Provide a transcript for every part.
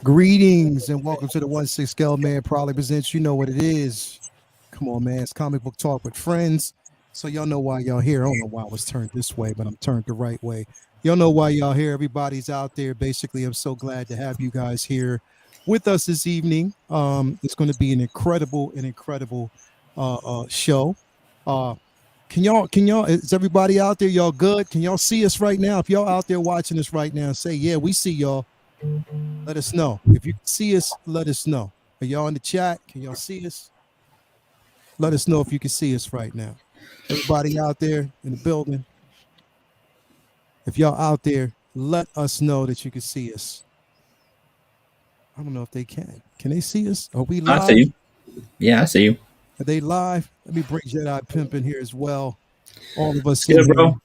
Greetings and welcome to the 1-6 Scale Man Probably Presents. You know what it is. Come on, man. It's comic book talk with friends. So y'all know why y'all here. I don't know why I was turned this way, but I'm turned the right way. Y'all know why y'all here. Everybody's out there. Basically, I'm so glad to have you guys here with us this evening. It's going to be an incredible show. Uh, can y'all, is everybody out there? Y'all good? Can y'all see us right now? If y'all out there watching us right now, say, yeah, we see y'all. Let us know. If you can see us, let us know. Are y'all in the chat? Can y'all see us? Let us know if you can see us right now. Everybody out there in the building, if y'all out there, let us know that you can see us. I don't know if they can. Can they see us? Are we I see live? you. Yeah, I see you. Are they live? Let me bring Jedi Pimp in here as well. All of us Good, in here. bro.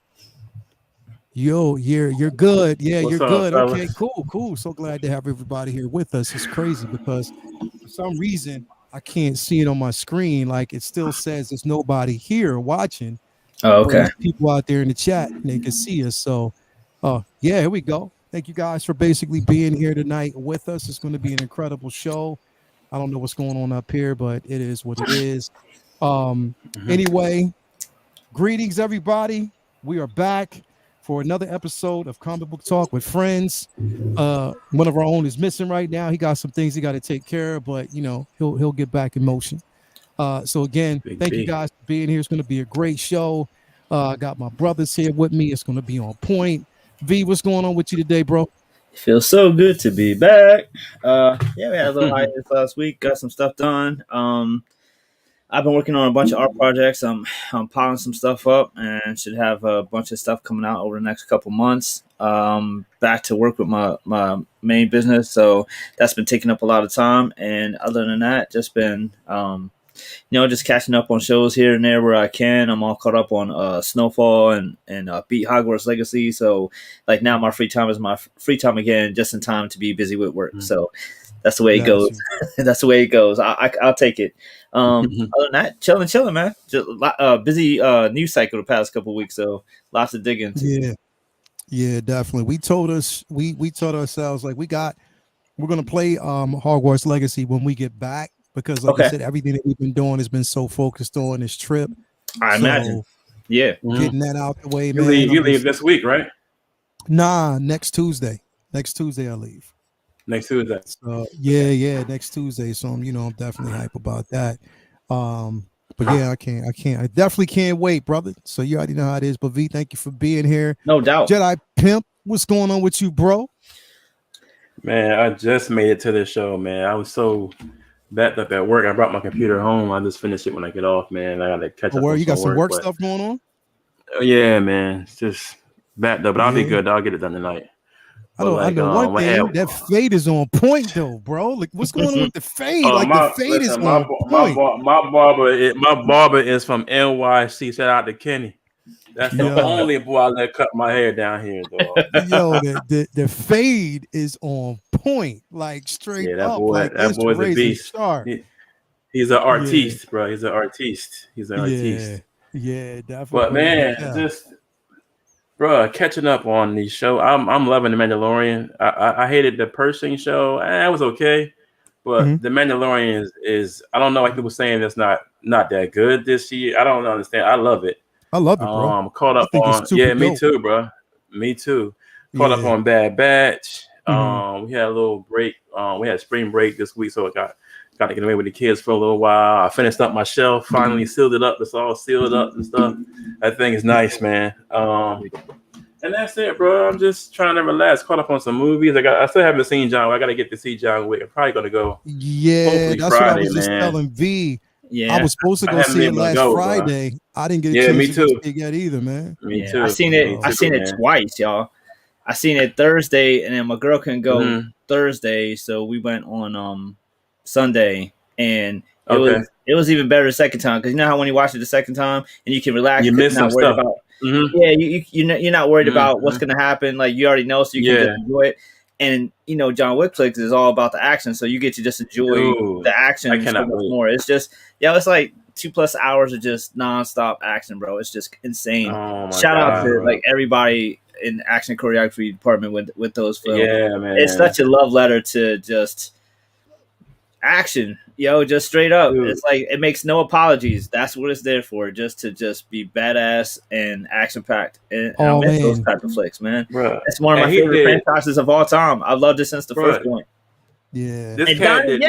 Yo, you're good. Yeah, What's you're up, good. fellas? Okay, cool. So glad to have everybody here with us. It's crazy because for some reason I can't see it on my screen. Like it still says there's nobody here watching, Oh, but okay. there's people out there in the chat and they can see us. So yeah, here we go. Thank you guys for basically being here tonight with us. It's going to be an incredible show. I don't know what's going on up here, but it is what it is. Anyway, greetings, everybody. We are back for another episode of Comic Book Talk with Friends. One of our own is missing right now. He got some things he got to take care of, but you know he'll get back in motion. So again, Big thank you B. guys for being here. It's going to be a great show. I got my brothers here with me. It's going to be on point. V, what's going on with you today, bro? It feels so good to be back. Yeah, we had a little hiatus last week. Got some stuff done. I've been working on a bunch of art projects. I'm piling some stuff up and should have a bunch of stuff coming out over the next couple months. Back to work with my main business, so that's been taking up a lot of time. And other than that, just been just catching up on shows here and there where I can. I'm all caught up on Snowfall and beat Hogwarts Legacy. So like now my free time is my free time again, just in time to be busy with work. So that's the way it goes. That's the way it goes. I'll take it. Other than that, chilling, man. Just busy news cycle the past couple of weeks, so lots to dig into. Yeah, definitely. We told ourselves like we're gonna play Hogwarts Legacy when we get back because like I Okay, said, everything that we've been doing has been so focused on this trip. I imagine. So Yeah. getting that out the way, You man. leave. You leave this week, right? Nah, next Tuesday. Next Tuesday I leave. Next Tuesday. So yeah, next Tuesday. So I'm definitely hype about that. But yeah, I definitely can't wait, brother. So you already know how it is. But V, thank you for being here. No doubt. Jedi Pimp, what's going on with you, bro? Man, I just made it to the show, man. I was so backed up at work. I brought my computer home. I just finished it when I get off, man. I got to catch Oh, up where on you got some some work. work But stuff going on? yeah, man, it's just backed up. But I'll be Yeah. good. I'll get it done tonight. I But know one thing. yeah. That fade is on point, though, bro. Like, what's going on with the fade? Like, the fade is my on point. barber is from NYC. Shout out to Kenny. That's the Yo, only boy I let cut my hair down here, dog. yo, the fade is on point, like straight Yeah, up, like that it's boy's a razor beast. sharp. He's an Yeah, artiste, bro. He's an artiste. He's an yeah, artiste. yeah, definitely, But bro. You can man, tell. just bro, catching up on the show. I'm loving the Mandalorian. I hated the Pershing show. It was okay, Mm-hmm. but the Mandalorian is I don't know. Like people saying it's not that good this year. I don't understand. I love it. I love it, bro. Caught I up think it's on super me dope. too, bro. Me too. Caught up Yeah. on Bad Batch. Mm-hmm. We had a little break. We had spring break this week, so I got to get away with the kids for a little while. I finished up my shelf, finally sealed it up. It's all sealed up and stuff. That thing is nice, man. And that's it, bro. I'm just trying to relax. Caught up on some movies. I still haven't seen John Wick. I got to get to see John Wick. I'm probably gonna go. Yeah, Hopefully that's what I Friday, was just man. telling V. I Yeah. was supposed to I go haven't see been it able to last go, bro. Friday. I didn't get a Yeah, chance me to go see too. it yet either, man. Me Yeah. too. Me I too, seen it man. twice, y'all. I seen it Thursday, and then my girl couldn't go Mm-hmm. Thursday, so we went on Sunday, and Okay. it was even better the second time because you know how when you watch it the second time and you can relax You because missed you're some not worried stuff. about Mm-hmm. you're not worried about what's Mm-hmm. gonna happen. Like you already know, so you can just Yeah, enjoy it. And John Wick flicks is all about the action, so you get to just enjoy dude, the I action so cannot much wait. more. It's just it's like 2+ hours of just nonstop action, bro. It's just insane. Oh my Shout out god, Yeah. to bro. like everybody in action choreography department with those films. Yeah, man. It's such a love letter to just action, just straight up. Dude. It's like it makes no apologies. That's what it's there for, just to be badass and action packed. And I miss those type of flicks, man. Bruh. It's one of my favorite franchises of all time. I've loved it since the first one. Yeah, this cat did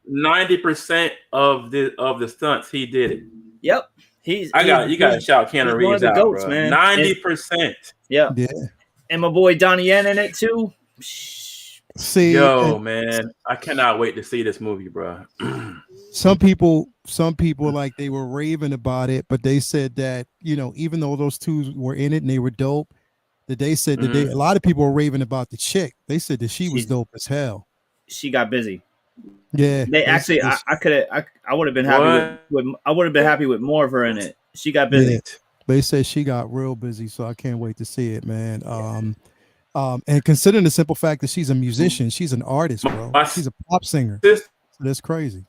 90% of the stunts. He did it. Yep, you got to shout Keanu Reeves out, goats, bro. man. 90%. Yeah, and my boy Donnie Yen in it too. See, man, I cannot wait to see this movie, bro. Some people like they were raving about it, but they said that even though those two were in it and they were dope, that they said that a lot of people were raving about the chick. They said that she was dope as hell. She got busy. Yeah, they actually. I would have been happy with. I would have been happy with more of her in it. She got busy. Yeah. They said she got real busy, so I can't wait to see it, man. And considering the simple fact that she's a musician, she's an artist, bro. She's a pop singer. So that's crazy.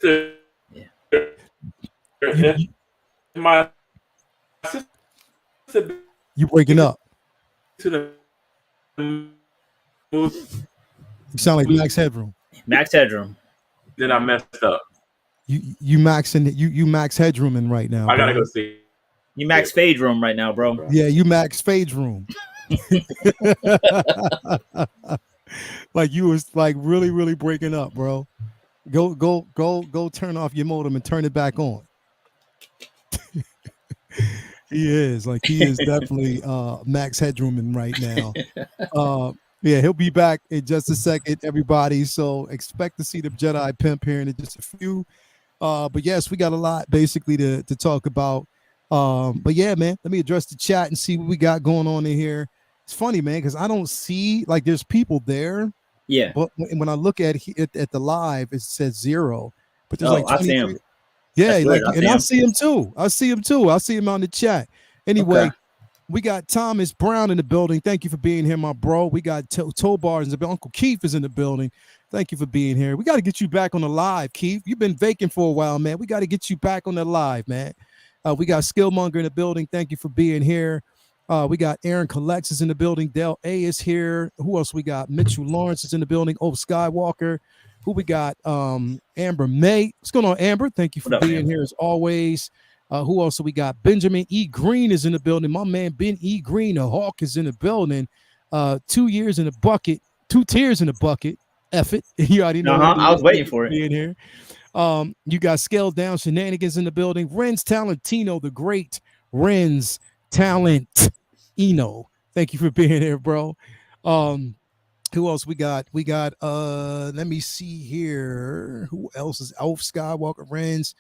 My sister, you breaking up. You sound like Max Headroom. Max Headroom. Then I messed up. You Max Headrooming right now. I gotta go see. You Max Fade Room right now, bro. Yeah, you Max Fade Room. Like you was like really breaking up, bro. Go turn off your modem and turn it back on. He is definitely Max Headrooming right now. Yeah, he'll be back in just a second, everybody. So expect to see the Jedi Pimp here in just a few. But yes, we got a lot basically to talk about. But yeah, man, let me address the chat and see what we got going on in here. It's funny, man, because I don't see like there's people there. Yeah. But when I look at the live, it says 0. But there's I see him. Yeah, I see him too. I see him on the chat. Anyway, we got Thomas Brown in the building. Thank you for being here, my bro. We got Toe Bars in the building. Uncle Keith is in the building. Thank you for being here. We got to get you back on the live, Keith. You've been vacant for a while, man. We got to get you back on the live, man. We got Skillmonger in the building. Thank you for being here. We got Aaron Collects is in the building. Dale A is here. Who else we got? Mitchell Lawrence is in the building. Oh, Skywalker. Who we got? Amber May. What's going on, Amber? Thank you for being here as always. Who else we got? Benjamin E. Green is in the building. My man Ben E. Green, a Hawk, is in the building. 2 years in the bucket. 2 tears in the bucket. F it. You already know. I was waiting for it. Being here. You got Scaled Down Shenanigans in the building. Renz Talentino, the great Renz Talentino. Thank you for being here, bro. Who else we got? We got let me see here. Who else is Elf Skywalker Renz?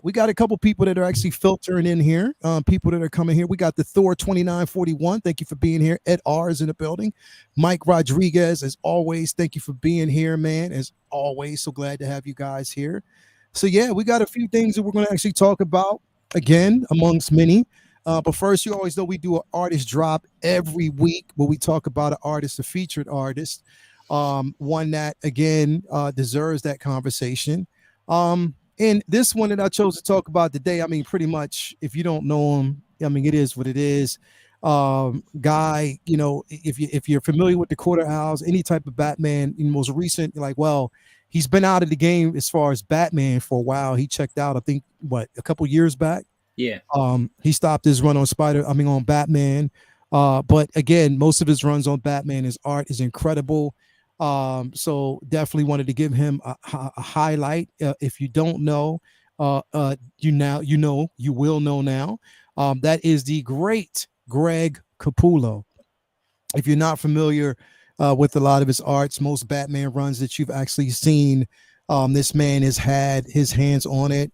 We got a couple people that are actually filtering in here. People that are coming here. We got the Thor 2941. Thank you for being here. Ed R is in the building. Mike Rodriguez, as always, thank you for being here, man. As always, so glad to have you guys here. So yeah, we got a few things that we're going to actually talk about again, amongst many. But first, you always know we do an artist drop every week where we talk about an artist, a featured artist, one that again deserves that conversation. And this one that I chose to talk about today, I mean, pretty much, if you don't know him, I mean, it is what it is. Guy, if you're familiar with the Quarter Owls, any type of Batman, in most recent, you're like, well, he's been out of the game as far as Batman for a while. He checked out, I think, a couple years back. Yeah. He stopped his run on Batman. But again, most of his runs on Batman, his art is incredible. So definitely wanted to give him a highlight. If you don't know, you will know now. That is the great Greg Capullo. If you're not familiar with a lot of his arts, most Batman runs that you've actually seen, this man has had his hands on it,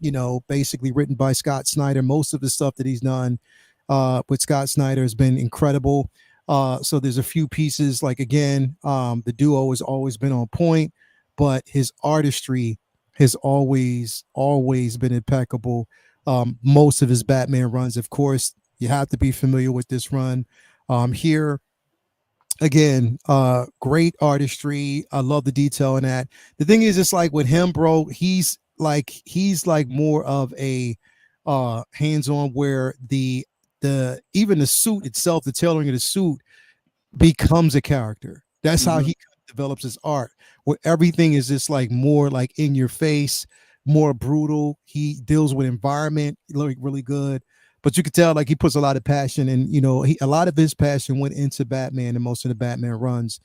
basically written by Scott Snyder. Most of the stuff that he's done with Scott Snyder has been incredible. So there's a few pieces, like, again, the duo has always been on point, but his artistry has always been impeccable. Most of his Batman runs, of course, you have to be familiar with this run. Here, again, great artistry. I love the detail in that. The thing is, it's like with him, bro, he's like more of a hands-on, where the even the suit itself, the tailoring of the suit becomes a character. That's how Mhm. he develops his art, where everything is just like more like in your face, more brutal. He deals with environment like really good, but you could tell like he puts a lot of passion, and a lot of his passion went into Batman and most of the Batman runs.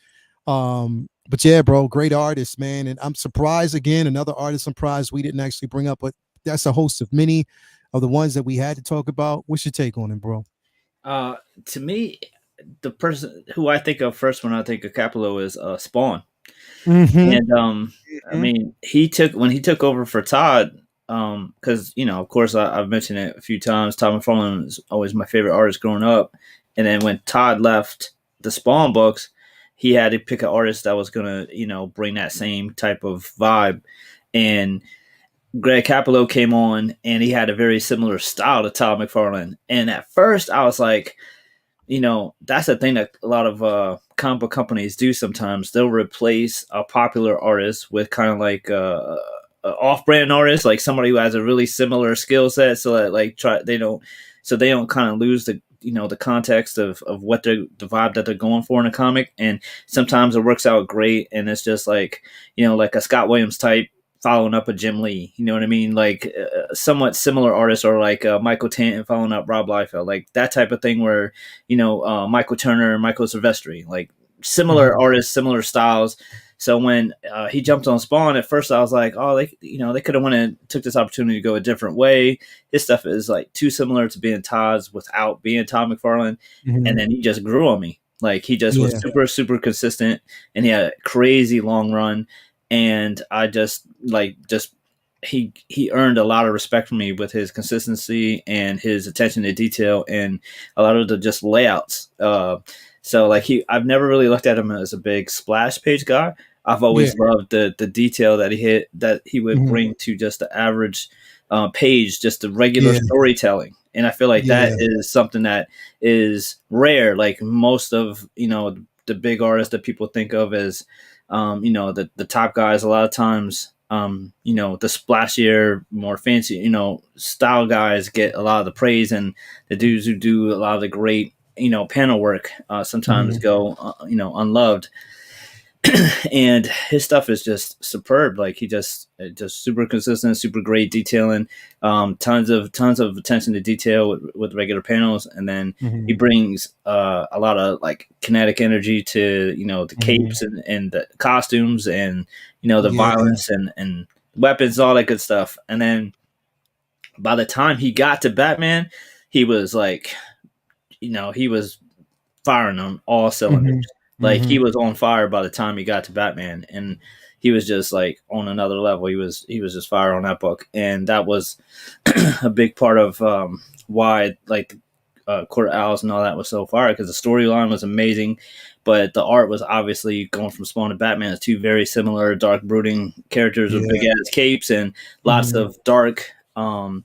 But yeah, bro, great artist, man. And I'm surprised again, another artist I'm surprised we didn't actually bring up, but that's a host of many of the ones that we had to talk about. What's your take on him, bro? To me, the person who I think of first when I think of Capullo is Spawn. Mm-hmm. And I mean, when he took over for Todd, because of course I've mentioned it a few times. Todd McFarlane is always my favorite artist growing up, and then when Todd left the Spawn books, he had to pick an artist that was gonna bring that same type of vibe, and Greg Capullo came on, and he had a very similar style to Todd McFarlane. And at first, I was like, that's the thing that a lot of comic book companies do sometimes. They'll replace a popular artist with kind of like a off-brand artist, like somebody who has a really similar skill set, so that they don't kind of lose the context of what the vibe that they're going for in a comic. And sometimes it works out great, and it's just like like a Scott Williams type following up a Jim Lee, you know what I mean? Like somewhat similar artists, or like Michael Tanton following up Rob Liefeld, like that type of thing where, Michael Turner, Michael Silvestri, like similar artists, similar styles. So when he jumped on Spawn, at first I was like, oh, they could have went and took this opportunity to go a different way. His stuff is like too similar to being Todd's without being Todd McFarlane. And then he just grew on me. Like he just was super, super consistent, and he had a crazy long run. And I he earned a lot of respect from me with his consistency and his attention to detail and a lot of the just layouts. So like I've never really looked at him as a big splash page guy. I've always loved the detail that he would bring to just the average page, just the regular storytelling. And I feel like that is something that is rare. Like most of the big artists that people think of as the top guys, a lot of times the splashier, more fancy style guys get a lot of the praise, and the dudes who do a lot of the great panel work sometimes go unloved. And his stuff is just superb. Like he just super consistent, super great detailing, tons of attention to detail with regular panels, and then he brings a lot of like kinetic energy to the capes and the costumes, and the violence and weapons, all that good stuff. And then by the time he got to Batman, he was like, he was firing on all cylinders. Like he was on fire by the time he got to Batman, and he was just like on another level. He was just fire on that book, and that was a big part of why like Court of Owls and all that was so fire, because the storyline was amazing, but the art was obviously going from Spawn to Batman as two very similar dark brooding characters with big ass capes and lots of dark, a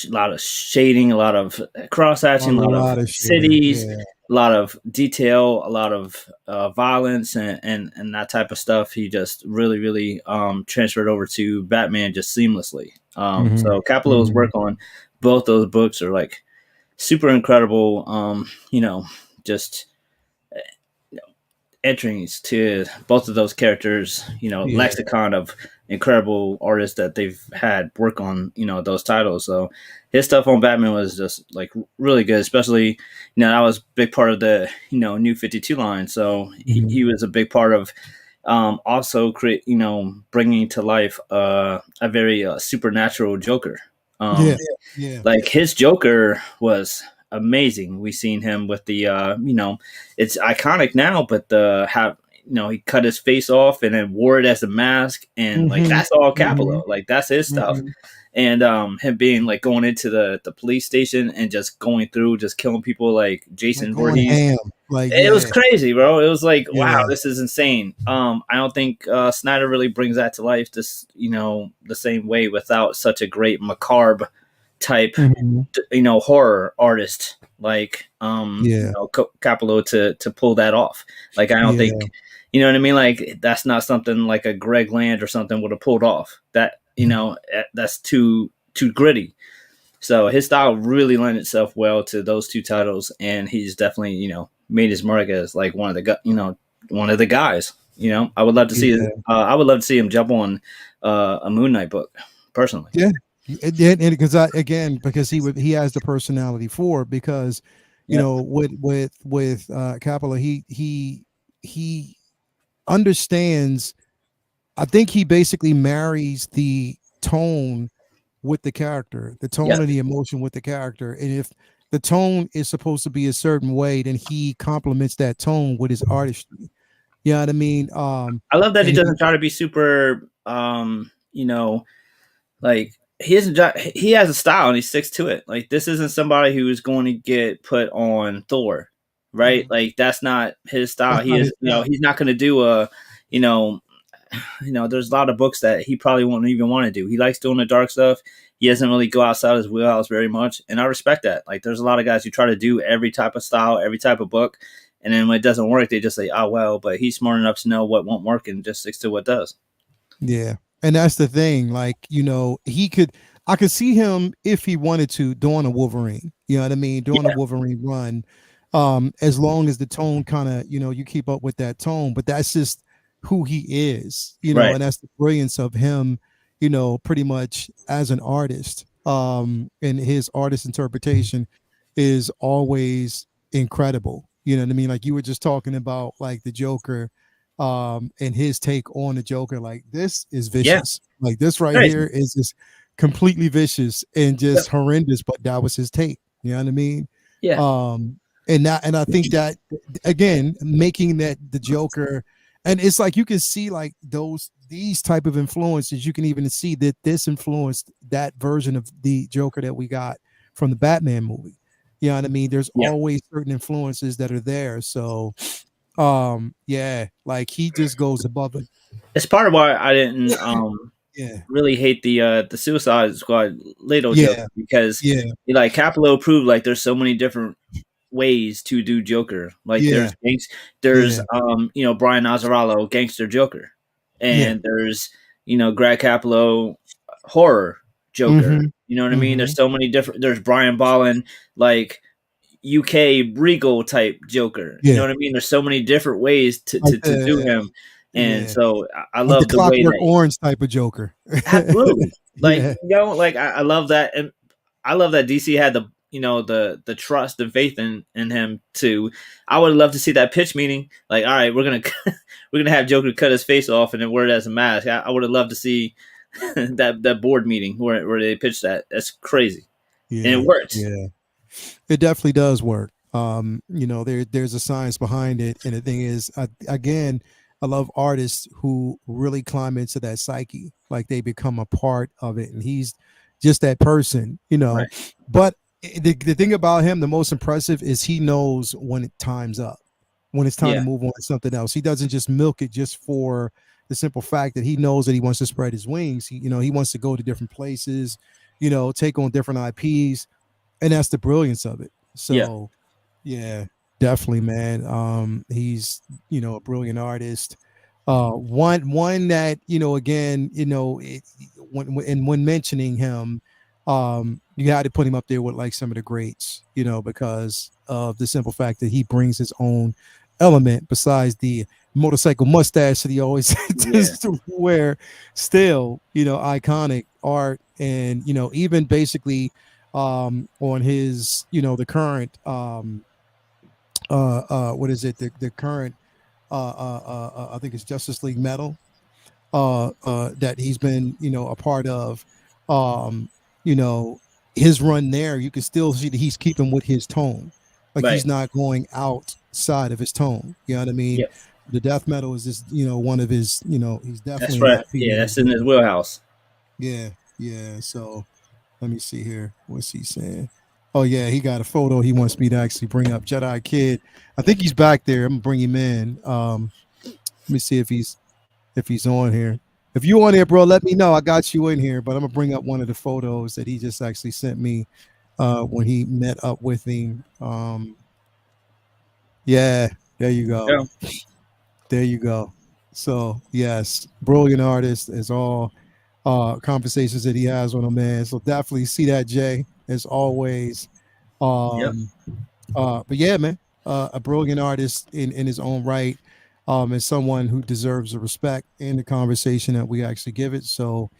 lot of shading, a lot of cross hatching, a lot of cities, a lot of detail, a lot of violence, and that type of stuff. He just really, really transferred over to Batman just seamlessly. So Capullo's work on both those books are like super incredible. Just entrings to both of those characters, lexicon of incredible artists that they've had work on, those titles. So his stuff on Batman was just like really good, especially, that was a big part of the, New 52 line. So he was a big part of also bringing to life a very supernatural Joker. Like his Joker was amazing. We seen him with the it's iconic now, but he cut his face off and then wore it as a mask, and like that's all Capullo. Like that's his stuff. And him being like going into the police station and just going through, just killing people like Jason Voorhees. It was crazy, bro. It was like, wow, this is insane. I don't think Snyder really brings that to life this the same way without such a great macabre type horror artist like Capullo to pull that off. Like I don't think what I mean, like that's not something like a Greg Land or something would have pulled off. That that's too gritty. So his style really lent itself well to those two titles, and he's definitely made his mark as like one of the guys. I would love to see Yeah. I would love to see him jump on a Moon Knight book personally. Yeah. And because he has the personality for it, because Yep. with Capullo, he understands. I think he basically marries the tone with the character, the tone Yep. of the emotion with the character. And if the tone is supposed to be a certain way, then he complements that tone with his artistry. You know what I mean? I love that he And doesn't try to be super like he has a style and he sticks to it. Like this isn't somebody who is going to get put on Thor, right? Mhm. Like that's not his style. That's He not is, his style. he's not going to do a, you know, there's a lot of books that he probably won't even want to do. He likes doing the dark stuff. He doesn't really go outside his wheelhouse very much, and I respect that. Like there's a lot of guys who try to do every type of style, every type of book, and then when it doesn't work, they just say, "Oh well," but he's smart enough to know what won't work and just sticks to what does. Yeah. And that's the thing. Like, I could see him if he wanted to doing a Wolverine. You know what I mean? Doing a Yeah, Wolverine run. As long as the tone kind of, you keep up with that tone. But that's just who he is, right. and that's the brilliance of him, pretty much as an artist. And his artist interpretation is always incredible. You know what I mean? Like you were just talking about like the Joker, and his take on the Joker. Like this is Yeah, vicious. Like this right crazy. here is just completely vicious and Yep. just horrendous, but that was his take. You know what I mean? Yeah, um and I think that again, making that the Joker, and it's like you can see like these type of influences. You can even see that this influenced that version of the Joker that we got from the Batman movie. You know what I mean? There's yeah. always certain influences that are there. So yeah, like he just goes above it. It's part of why I didn't Yeah, really hate the Suicide Squad Leto Joker yeah, because yeah, like Capullo proved like there's so many different ways to do Joker. Like yeah, there's yeah, Brian Azzarello gangster Joker, yeah. and there's Greg Capullo horror Joker. Mm-hmm. You know what I mean? Mm-hmm. There's so many different. There's Brian Ballin like UK Regal type Joker. You know Yeah. what I mean? There's so many different ways to Like to do the him, and yeah. so I Like the love the way Clockwork that Orange type of Joker. absolutely like Yeah. like I love that, and I love that DC had the the trust and faith in him too. I would love to see that pitch meeting. Like, all right, we're gonna we're gonna have Joker cut his face off and then wear it as a mask. I would have loved to see that board meeting where they pitched that. That's crazy, and it Yeah. worked. Yeah. It definitely does work. There's a science behind it. And the thing is, again, I love artists who really climb into that psyche, like they become a part of it. And he's just that person. Right. But the thing about him, the most impressive is he knows when time's up, when it's time to Yeah. move on to something else. He doesn't just milk it just for the simple fact that he knows that he wants to spread his wings. He wants to go to different places, take on different IPs, and that's the brilliance of it. Yeah. So yeah, definitely, man. He's a brilliant artist. One that again, when mentioning him, you had to put him up there with like some of the greats, because of the simple fact that he brings his own element besides the motorcycle mustache that he always Yeah. tends to wear. Still, iconic art, and even basically on his the current what is it, the current I think it's Justice League Metal that he's been a part of. You know his run there, you can still see that he's keeping with his tone, like Right. he's not going outside of his tone. You know what I mean? Yep. The death metal is just one of his, he's That's definitely an right. IP Yeah, that he's that's in his doing. wheelhouse. Yeah, yeah. So let me see here. What's he saying? Oh yeah, he got a photo he wants me to actually bring up. Jedi Kid. I think he's back there. I'm gonna bring him in. Let me see if he's on here. If you on here, bro, let me know. I got you in here, but I'm gonna bring up one of the photos that he just actually sent me when he met up with him. Yeah, there you go. Yeah. There you go. So yes, brilliant artist is all conversations that he has with him, man. So definitely see that, Jay. as always. Yep. But yeah, man, a brilliant artist in his own right, and someone who deserves the respect and the conversation that we actually give it. So,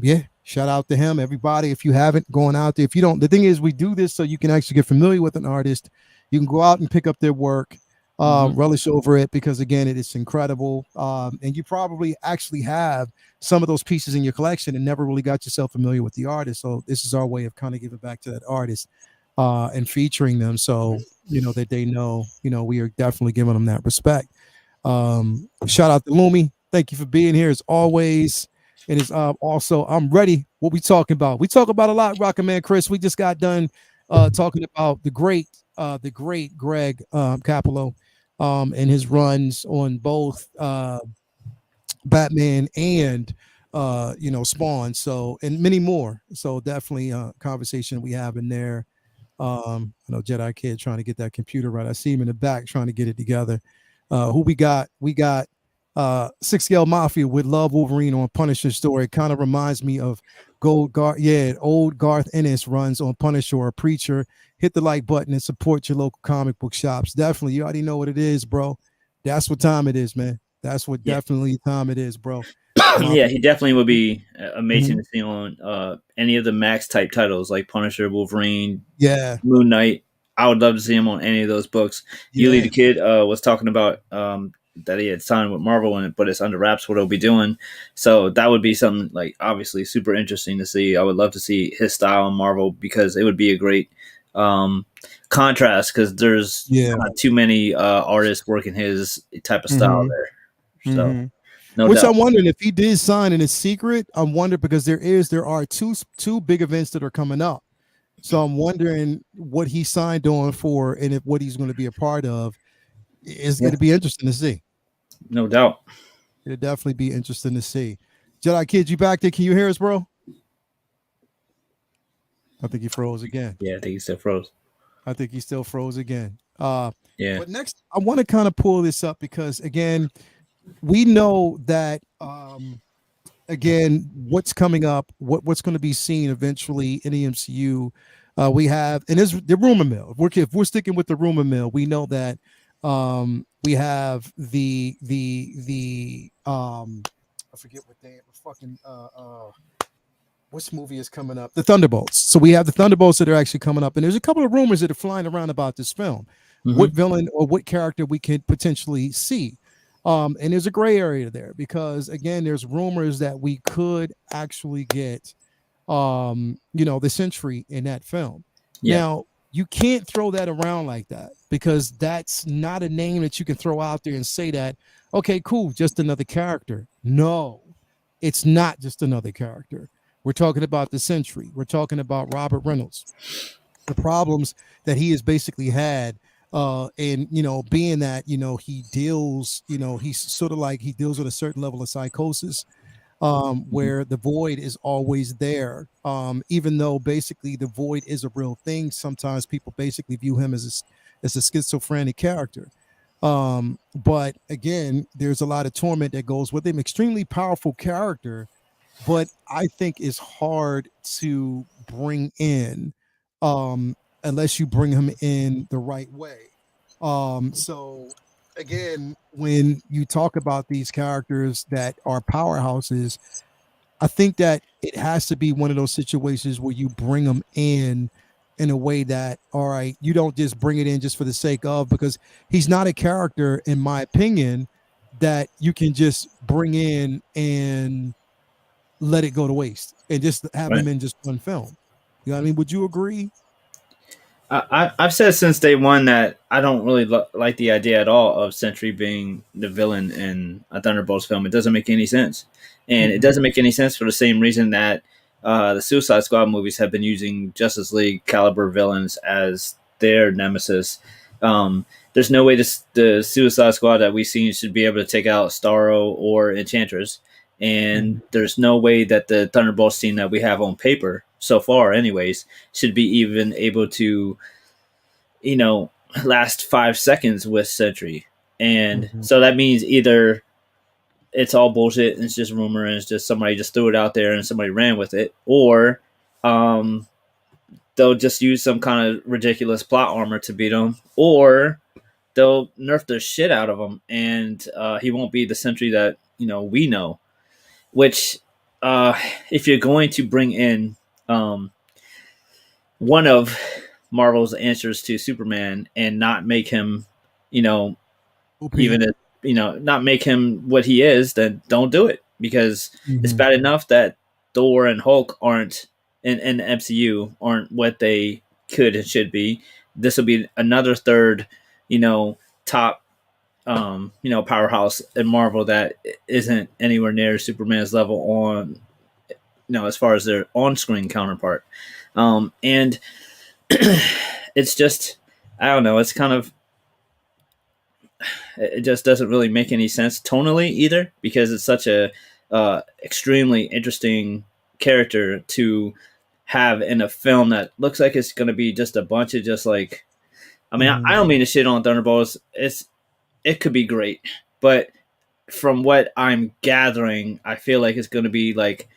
yeah, shout out to him, everybody. If you haven't gone out there, if you don't, the thing is, we do this so you can actually get familiar with an artist. You can go out and pick up their work, relish over it, because again, it is incredible. And you probably actually have some of those pieces in your collection and never really got yourself familiar with the artist. So this is our way of kind of giving back to that artist, and featuring them, so that they know, we are definitely giving them that respect. Shout out to Lumi. Thank you for being here as always. And it's also, I'm ready. What we talking about? We talk about a lot, Rocket Man Chris. We just got done talking about the great Greg Capullo, and his runs on both Batman and Spawn. So, and many more. So definitely a conversation we have in there. I know Jedi Kid trying to get that computer right. I see him in the back trying to get it together. Who we got? We got 6 Scale Mafia with Love Wolverine on Punisher story. Kind of reminds me of old Garth Ennis runs on Punisher or Preacher. Hit the like button and support your local comic book shops. Definitely, you already know what it is, bro. That's what time it is, man. That's what definitely time it is, bro. Yeah, he definitely would be amazing to see on any of the Max type titles like Punisher, Wolverine, Yeah, Moon Knight. I would love to see him on any of those books. Yuli the Kid was talking about that he had signed with Marvel, but it's under wraps what he'll be doing. So that would be something like obviously super interesting to see. I would love to see his style in Marvel because it would be a great contrast because there's not too many artists working his type of style there. So. No Which doubt. I'm wondering if he did sign in a secret. I'm wondering because there are two big events that are coming up. So I'm wondering what he signed on for and if what he's going to be a part of is going to be interesting to see. No doubt. It'll definitely be interesting to see. Jedi Kid, you back there? Can you hear us, bro? I think he froze again. Yeah, I think he still froze. I think he still froze again. Yeah. But next, I want to kind of pull this up because again, we know that again, what's coming up, what's going to be seen eventually in the MCU. We have, and there's the rumor mill. If we're sticking with the rumor mill, we know that we have the I forget what they fucking which movie is coming up? The Thunderbolts. So we have the Thunderbolts that are actually coming up, and there's a couple of rumors that are flying around about this film. What villain or what character we could potentially see. And there's a gray area there because again, there's rumors that we could actually get, the Sentry in that film. Yeah. Now you can't throw that around like that because that's not a name that you can throw out there and say that, okay, cool, just another character. No, it's not just another character. We're talking about the Sentry. We're talking about Robert Reynolds. The problems that he has basically had. And being that he deals, he's sort of like he deals with a certain level of psychosis, where the void is always there. Even though basically the void is a real thing, sometimes people basically view him as a schizophrenic character. But again, there's a lot of torment that goes with him. Extremely powerful character, but I think it's hard to bring in. Unless you bring him in the right way. So again, when you talk about these characters that are powerhouses, I think that it has to be one of those situations where you bring them in a way that, all right, you don't just bring it in just for the sake of, because he's not a character, in my opinion, that you can just bring in and let it go to waste and just have him in just one film. You know what I mean? Would you agree? I've said since day one that I don't really like the idea at all of Sentry being the villain in a Thunderbolts film. It doesn't make any sense. And it doesn't make any sense for the same reason that the Suicide Squad movies have been using Justice League caliber villains as their nemesis. There's no way the Suicide Squad that we've seen should be able to take out Starro or Enchantress. And there's no way that the Thunderbolts team that we have on paper so far anyways should be even able to last 5 seconds with Sentry. And so that means either it's all bullshit and it's just rumor and it's just somebody just threw it out there and somebody ran with it, or they'll just use some kind of ridiculous plot armor to beat him, or they'll nerf the shit out of him, and he won't be the Sentry that we know. Which, if you're going to bring in one of Marvel's answers to Superman and not make him, even if, not make him what he is, then don't do it, because it's bad enough that Thor and Hulk aren't in the MCU aren't what they could and should be. This will be another third, top, powerhouse in Marvel that isn't anywhere near Superman's level on, as far as their on-screen counterpart. And it's just, I don't know, it's kind of, it just doesn't really make any sense tonally either, because it's such a extremely interesting character to have in a film that looks like it's going to be just a bunch of just like, I mean, I don't mean to shit on Thunderbolts. It could be great, but from what I'm gathering, I feel like it's going to be like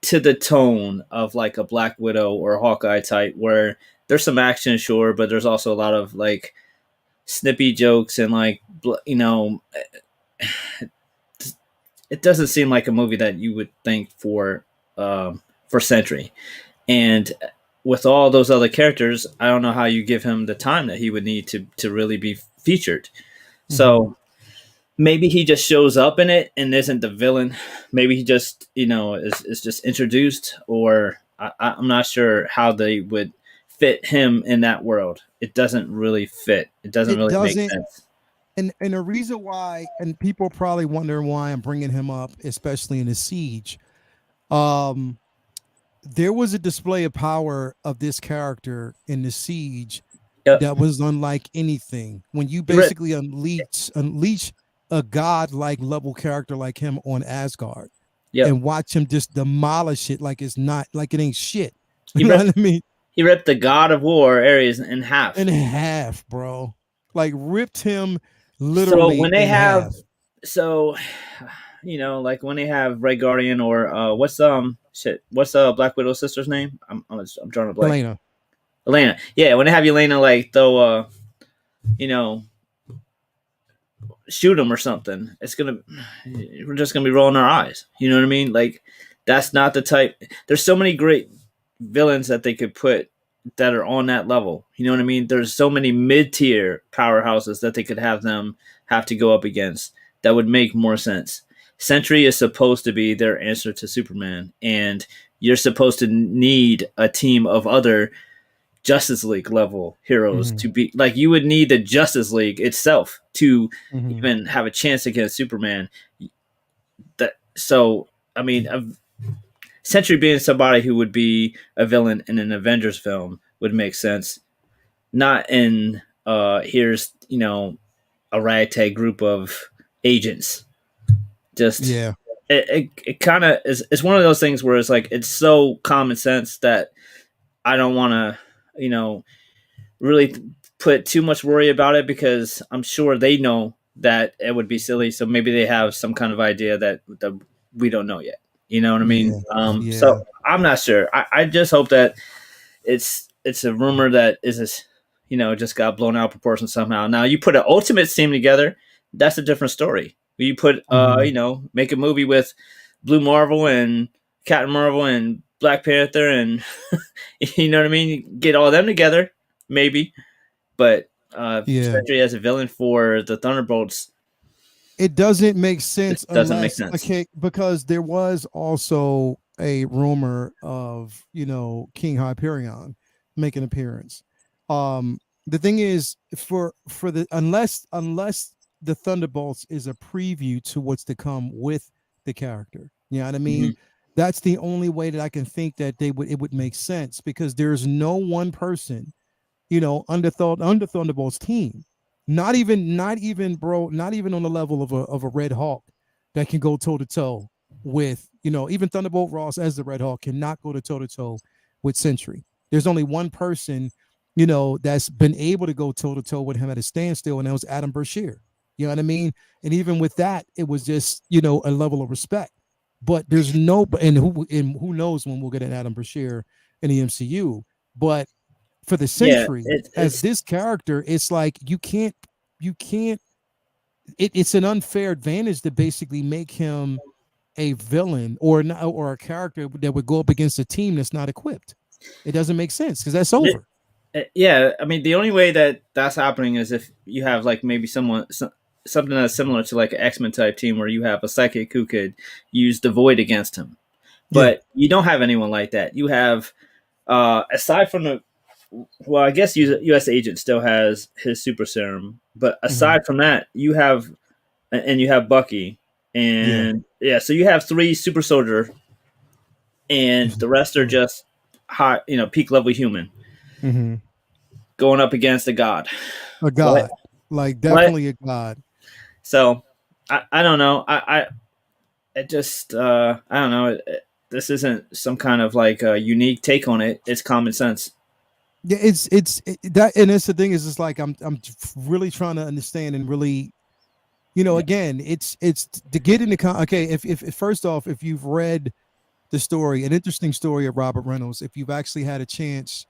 to the tone of like a Black Widow or a Hawkeye type, where there's some action, sure, but there's also a lot of like snippy jokes and like, it doesn't seem like a movie that you would think for Sentry. And with all those other characters, I don't know how you give him the time that he would need to really be featured. So maybe he just shows up in it and isn't the villain. Maybe he just, is just introduced, or I'm not sure how they would fit him in that world. It doesn't really fit. It doesn't make sense. And the reason why, and people probably wondering why I'm bringing him up, especially in the Siege, there was a display of power of this character in the Siege that was unlike anything. When you basically unleash a god-like level character like him on Asgard, and watch him just demolish it like it's not, like it ain't shit. You know what I mean? He ripped the God of War Ares in half. In half, bro. Like ripped him literally. So when they have, half. like when they have Red Guardian or what's Black Widow's sister's name? I'm drawing a blank. Elena. Yeah, when they have Elena like throw shoot him or something, we're just gonna be rolling our eyes. You know what I mean? Like, that's not the type. There's so many great villains that they could put that are on that level. You know what I mean? There's so many mid-tier powerhouses that they could have to go up against that would make more sense. Sentry is supposed to be their answer to Superman, and you're supposed to need a team of other Justice League level heroes to be like, you would need the Justice League itself to even have a chance against Superman. I mean, Sentry being somebody who would be a villain in an Avengers film would make sense. Not in here's a ragtag group of agents. Just it kind of is. It's one of those things where it's like, it's so common sense that I don't want to really put too much worry about it, because I'm sure they know that it would be silly. So maybe they have some kind of idea that we don't know yet. You know what I mean? So I'm not sure. I just hope that it's a rumor that is just got blown out of proportion somehow. Now you put an Ultimates team together, that's a different story. You put make a movie with Blue Marvel and Captain Marvel and Black Panther and you know what I mean? Get all them together, maybe. But Sentry as a villain for the Thunderbolts, it doesn't make sense. Make sense. Okay, because there was also a rumor of King Hyperion make an appearance. The thing is, for the unless the Thunderbolts is a preview to what's to come with the character, you know what I mean? That's the only way that I can think that it would make sense, because there's no one person, under Thunderbolt's team, not even on the level of a Red Hawk that can go toe to toe with, even Thunderbolt Ross as the Red Hawk cannot go to toe to toe with Sentry. There's only one person, that's been able to go toe to toe with him at a standstill, and that was Adam Brashear. You know what I mean? And even with that, it was just, a level of respect. But there's no, and who knows when we'll get an Adam Brashear in the MCU. But for the Yeah, Sentry as it's this character. It's like you can't. It's an unfair advantage to basically make him a villain or a character that would go up against a team that's not equipped. It doesn't make sense because that's over. yeah. I mean, the only way that that's happening is if you have like maybe something that's similar to like an X-Men type team where you have a psychic who could use the void against him. Yeah. But you don't have anyone like that. You have aside from the well, I guess U.S. Agent still has his super serum, but aside from that, you have Bucky, and so you have 3 super soldier, and the rest are just high, peak level human going up against a god. A god, like What? definitely a god. So I don't know. I just I don't know. This isn't some kind of like a unique take on it. It's common sense. Yeah, it's that, and it's the thing is, it's like I'm really trying to understand and really, again, it's to get into okay. If first off, if you've read the story, an interesting story of Robert Reynolds, if you've actually had a chance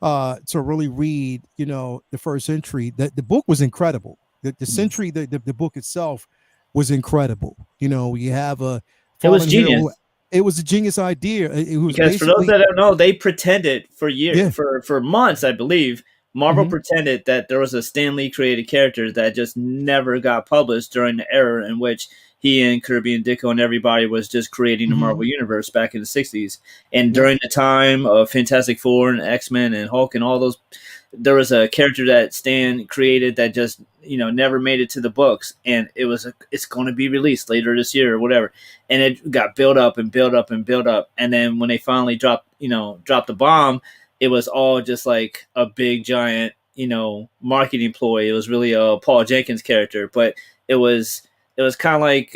to really read, the first entry, that the book was incredible. The Sentry, the book itself was incredible. You have a It was fallen genius. hero. It was a genius idea. It was Because for those that don't know, they pretended for years, for months, I believe, Marvel pretended that there was a Stan Lee created character that just never got published during the era in which he and Kirby and Ditko and everybody was just creating the Marvel Universe back in the 60s. And during the time of Fantastic Four and X-Men and Hulk and all those, there was a character that Stan created that just, never made it to the books. And it's going to be released later this year or whatever. And it got built up and built up and built up. And then when they finally dropped the bomb, it was all just like a big giant, marketing ploy. It was really a Paul Jenkins character, but it was kind of like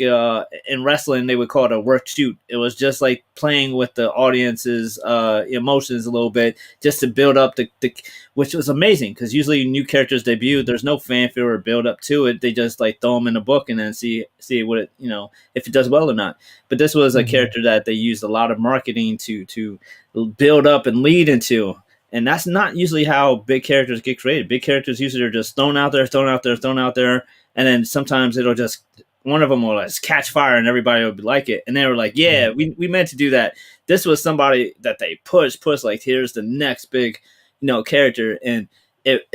in wrestling they would call it a work shoot. It was just like playing with the audience's emotions a little bit just to build up the which was amazing because usually new characters debut, there's no fanfare or build up to it. They just like throw them in a book and then see what it if it does well or not. But this was a character that they used a lot of marketing to build up and lead into. And that's not usually how big characters get created. Big characters usually are just thrown out there, and then sometimes it'll just one of them will just catch fire and everybody will like it. And they were like, yeah, we meant to do that. This was somebody that they push like, here's the next big, character. And it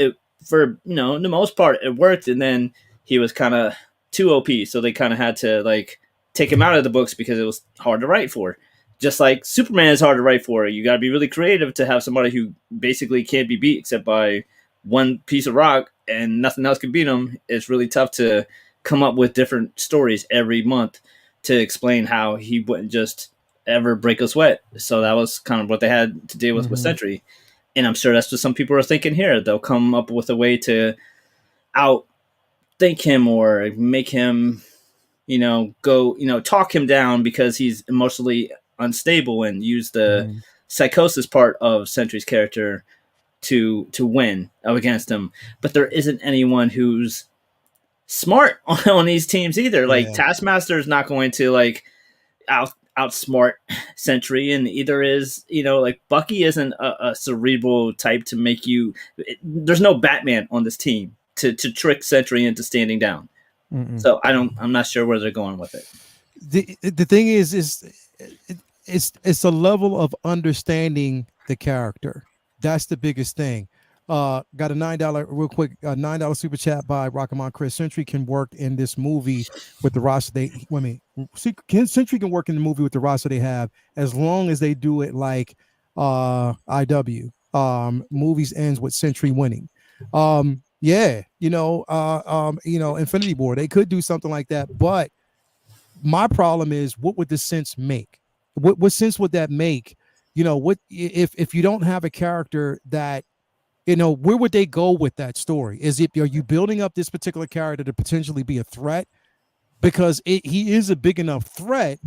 for, the most part it worked. And then he was kind of too OP. So they kind of had to like take him out of the books because it was hard to write for. Just like Superman is hard to write for. You got to be really creative to have somebody who basically can't be beat except by one piece of rock and nothing else can beat him. It's really tough to come up with different stories every month to explain how he wouldn't just ever break a sweat. So that was kind of what they had to deal with Sentry. And I'm sure that's what some people are thinking here. They'll come up with a way to outthink him or make him, talk him down because he's emotionally unstable and use the psychosis part of Sentry's character to win against him. But there isn't anyone who's smart on these teams either. Like Taskmaster is not going to like outsmart Sentry, and either is like Bucky isn't a cerebral type to make you. There's no Batman on this team to trick Sentry into standing down. So I'm not sure where they're going with it. The thing is it's a level of understanding the character. That's the biggest thing. Got a $9 real quick, $9 super chat by Rock'emon Chris. Sentry can work in this movie with the roster Sentry can work in the movie with the roster they have as long as they do it like IW. Movies ends with Sentry winning. Infinity War. They could do something like that, but my problem is, what would the sense make? What sense would that make? What if you don't have a character that, where would they go with that story? Are you building up this particular character to potentially be a threat? Because he is a big enough threat,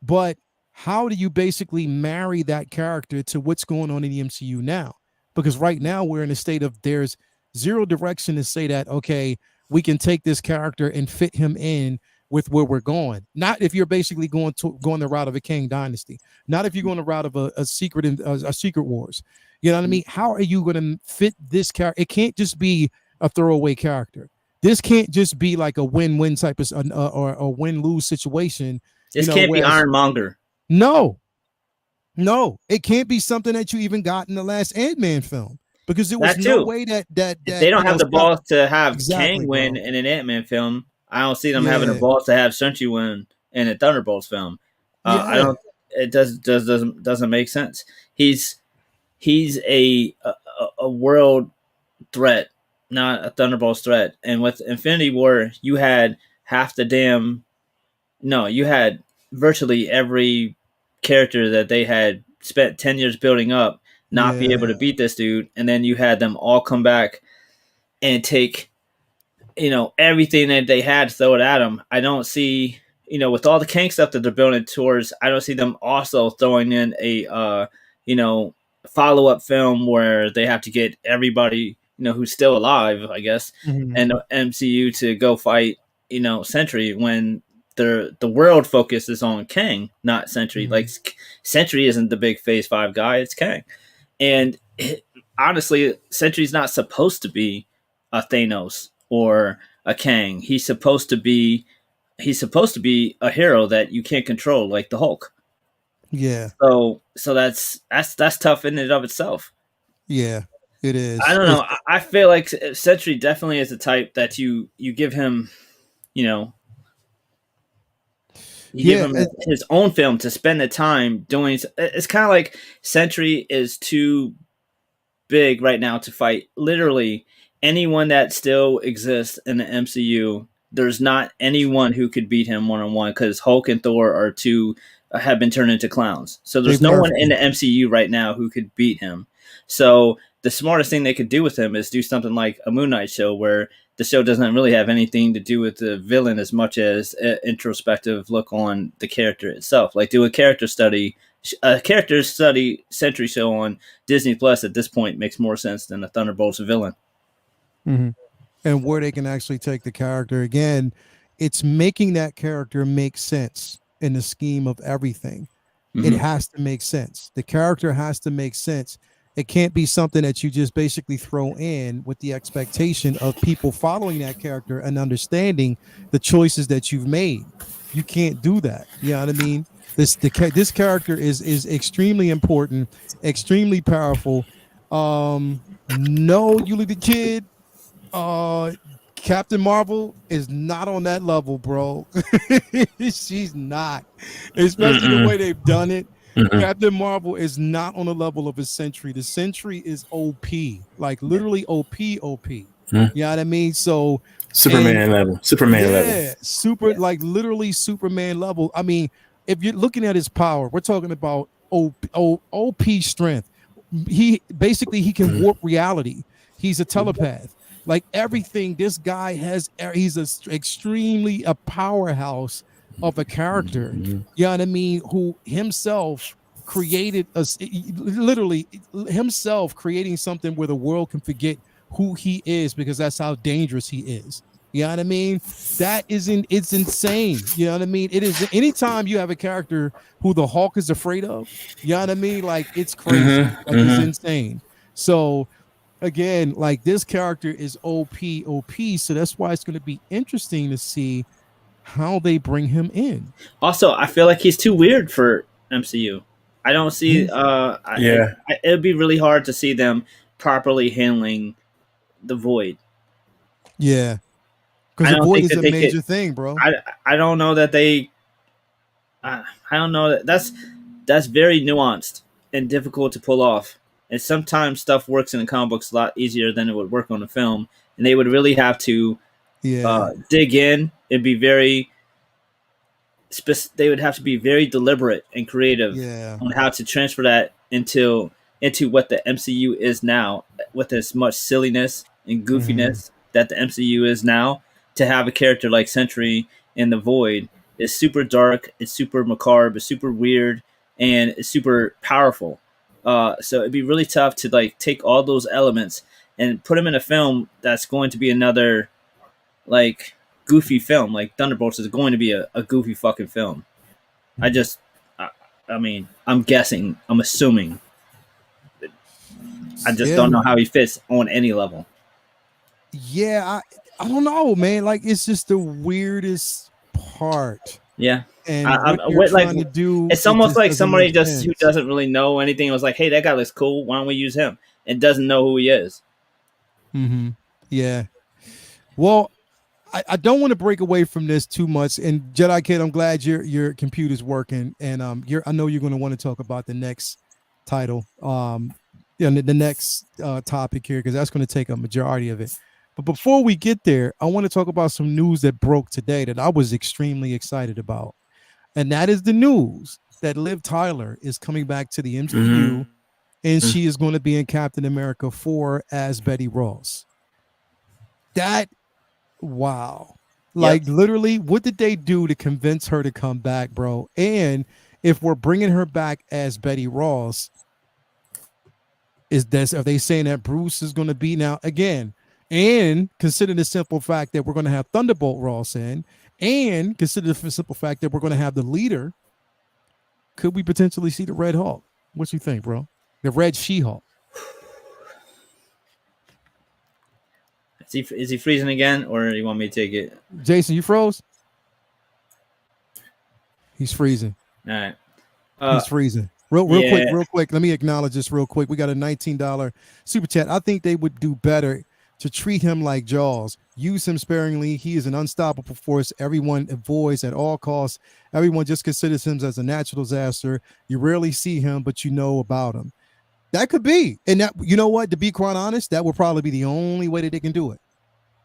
but how do you basically marry that character to what's going on in the MCU now? Because right now we're in a state of there's zero direction to say that, okay, we can take this character and fit him in with where we're going. Not if you're basically going the route of a Kang dynasty. Not if you're going the route of a secret wars. You know what I mean? How are you going to fit this character? It can't just be a throwaway character. This can't just be like a win-win type of or a win-lose situation. This can't be Ironmonger. No, it can't be something that you even got in the last Ant-Man film, because there was no way that if they don't have the balls to have Kang win bro. in an Ant-Man film, I don't see them having the balls to have Sentry win in a Thunderbolts film. I don't. It doesn't make sense. He's a world threat, not a Thunderbolts threat. And with Infinity War, you had you had virtually every character that they had spent 10 years building up not be able to beat this dude, and then you had them all come back and take everything that they had, throw it at him. I don't see, with all the Kang stuff that they're building towards, I don't see them also throwing in a follow-up film where they have to get everybody who's still alive, I guess, and the MCU to go fight Sentry, when the world focus is on Kang, not Sentry. Like, Sentry isn't the big Phase 5 guy, it's Kang. And honestly, Sentry's not supposed to be a Thanos or a Kang. He's supposed to be a hero that you can't control, like the Hulk. Yeah. So that's tough in and of itself. Yeah, it is. I don't know. I feel like Sentry definitely is the type that you give him, give him his own film to spend the time doing. It's kind of like Sentry is too big right now to fight literally anyone that still exists in the MCU. There's not anyone who could beat him one-on-one, because Hulk and Thor have been turned into clowns. So there's no one in the MCU right now who could beat him. So the smartest thing they could do with him is do something like a Moon Knight show, where the show doesn't really have anything to do with the villain as much as an introspective look on the character itself. Like, do a character study Sentry show on Disney Plus at this point makes more sense than a Thunderbolts villain. Mm-hmm. And where they can actually take the character again, it's making that character make sense in the scheme of everything. It has to make sense. The character has to make sense. It can't be something that you just basically throw in with the expectation of people following that character and understanding the choices that you've made. You can't do that. You know what I mean? This character is extremely important, extremely powerful. No, you leave the kid. Captain Marvel is not on that level, bro. She's not, especially the way they've done it. Captain Marvel is not on the level of a Sentry. The Sentry is OP, like literally OP. You know what I mean? So Superman level. Like literally Superman level. I mean, if you're looking at his power, we're talking about OP strength. He can warp reality. He's a telepath. Like everything, this guy he's extremely a powerhouse of a character. You know what I mean? Who himself created literally himself creating something where the world can forget who he is, because that's how dangerous he is. You know what I mean? It's insane. You know what I mean? It is. Anytime you have a character who the Hulk is afraid of, you know what I mean? Like, it's crazy. It's insane. So again, like, this character is OP. So that's why it's going to be interesting to see how they bring him in. Also, I feel like he's too weird for MCU. I don't see. It'd be really hard to see them properly handling the Void. Yeah, because the Void is a major thing, bro. I don't know that they. I don't know that's very nuanced and difficult to pull off. And sometimes stuff works in the comic books a lot easier than it would work on the film, and they would really have to dig in and be very. They would have to be very deliberate and creative on how to transfer that into what the MCU is now, with as much silliness and goofiness that the MCU is now. To have a character like Sentry in the Void is super dark, it's super macabre, it's super weird, and it's super powerful. So it'd be really tough to like take all those elements and put them in a film that's going to be another like goofy film. Like Thunderbolts is going to be a goofy fucking film. I mean, I'm guessing, I'm assuming. I just don't know how he fits on any level. Yeah, I don't know, man. Like it's just the weirdest part. Yeah. And what you're trying to do, it's almost like somebody just who sense. doesn't really know anything was like, hey, that guy looks cool. Why don't we use him? And doesn't know who he is. Mm-hmm. Yeah. Well, I don't want to break away from this too much. And Jedi Kid, I'm glad your computer's working. And I know you're going to want to talk about the next title. The next topic here, because that's going to take a majority of it. But before we get there, I want to talk about some news that broke today that I was extremely excited about. And that is the news that Liv Tyler is coming back to the MCU, and she is going to be in Captain America 4 as Betty Ross. Wow. Like literally, what did they do to convince her to come back, bro? And if we're bringing her back as Betty Ross, are they saying that Bruce is going to be now again? And consider the simple fact that we're going to have Thunderbolt Ross in, and consider the simple fact that we're going to have the leader. Could we potentially see the Red Hulk? What you think, bro? The Red She-Hulk. Is he freezing again, or you want me to take it? Jason, you froze? He's freezing. All right. He's freezing. Real quick. Let me acknowledge this real quick. We got a $19 super chat. I think they would do better to treat him like Jaws. Use him sparingly. He is an unstoppable force everyone avoids at all costs. Everyone just considers him as a natural disaster. You rarely see him, but you know about him. That could be. And that, you know what, to be quite honest, that would probably be the only way that they can do it.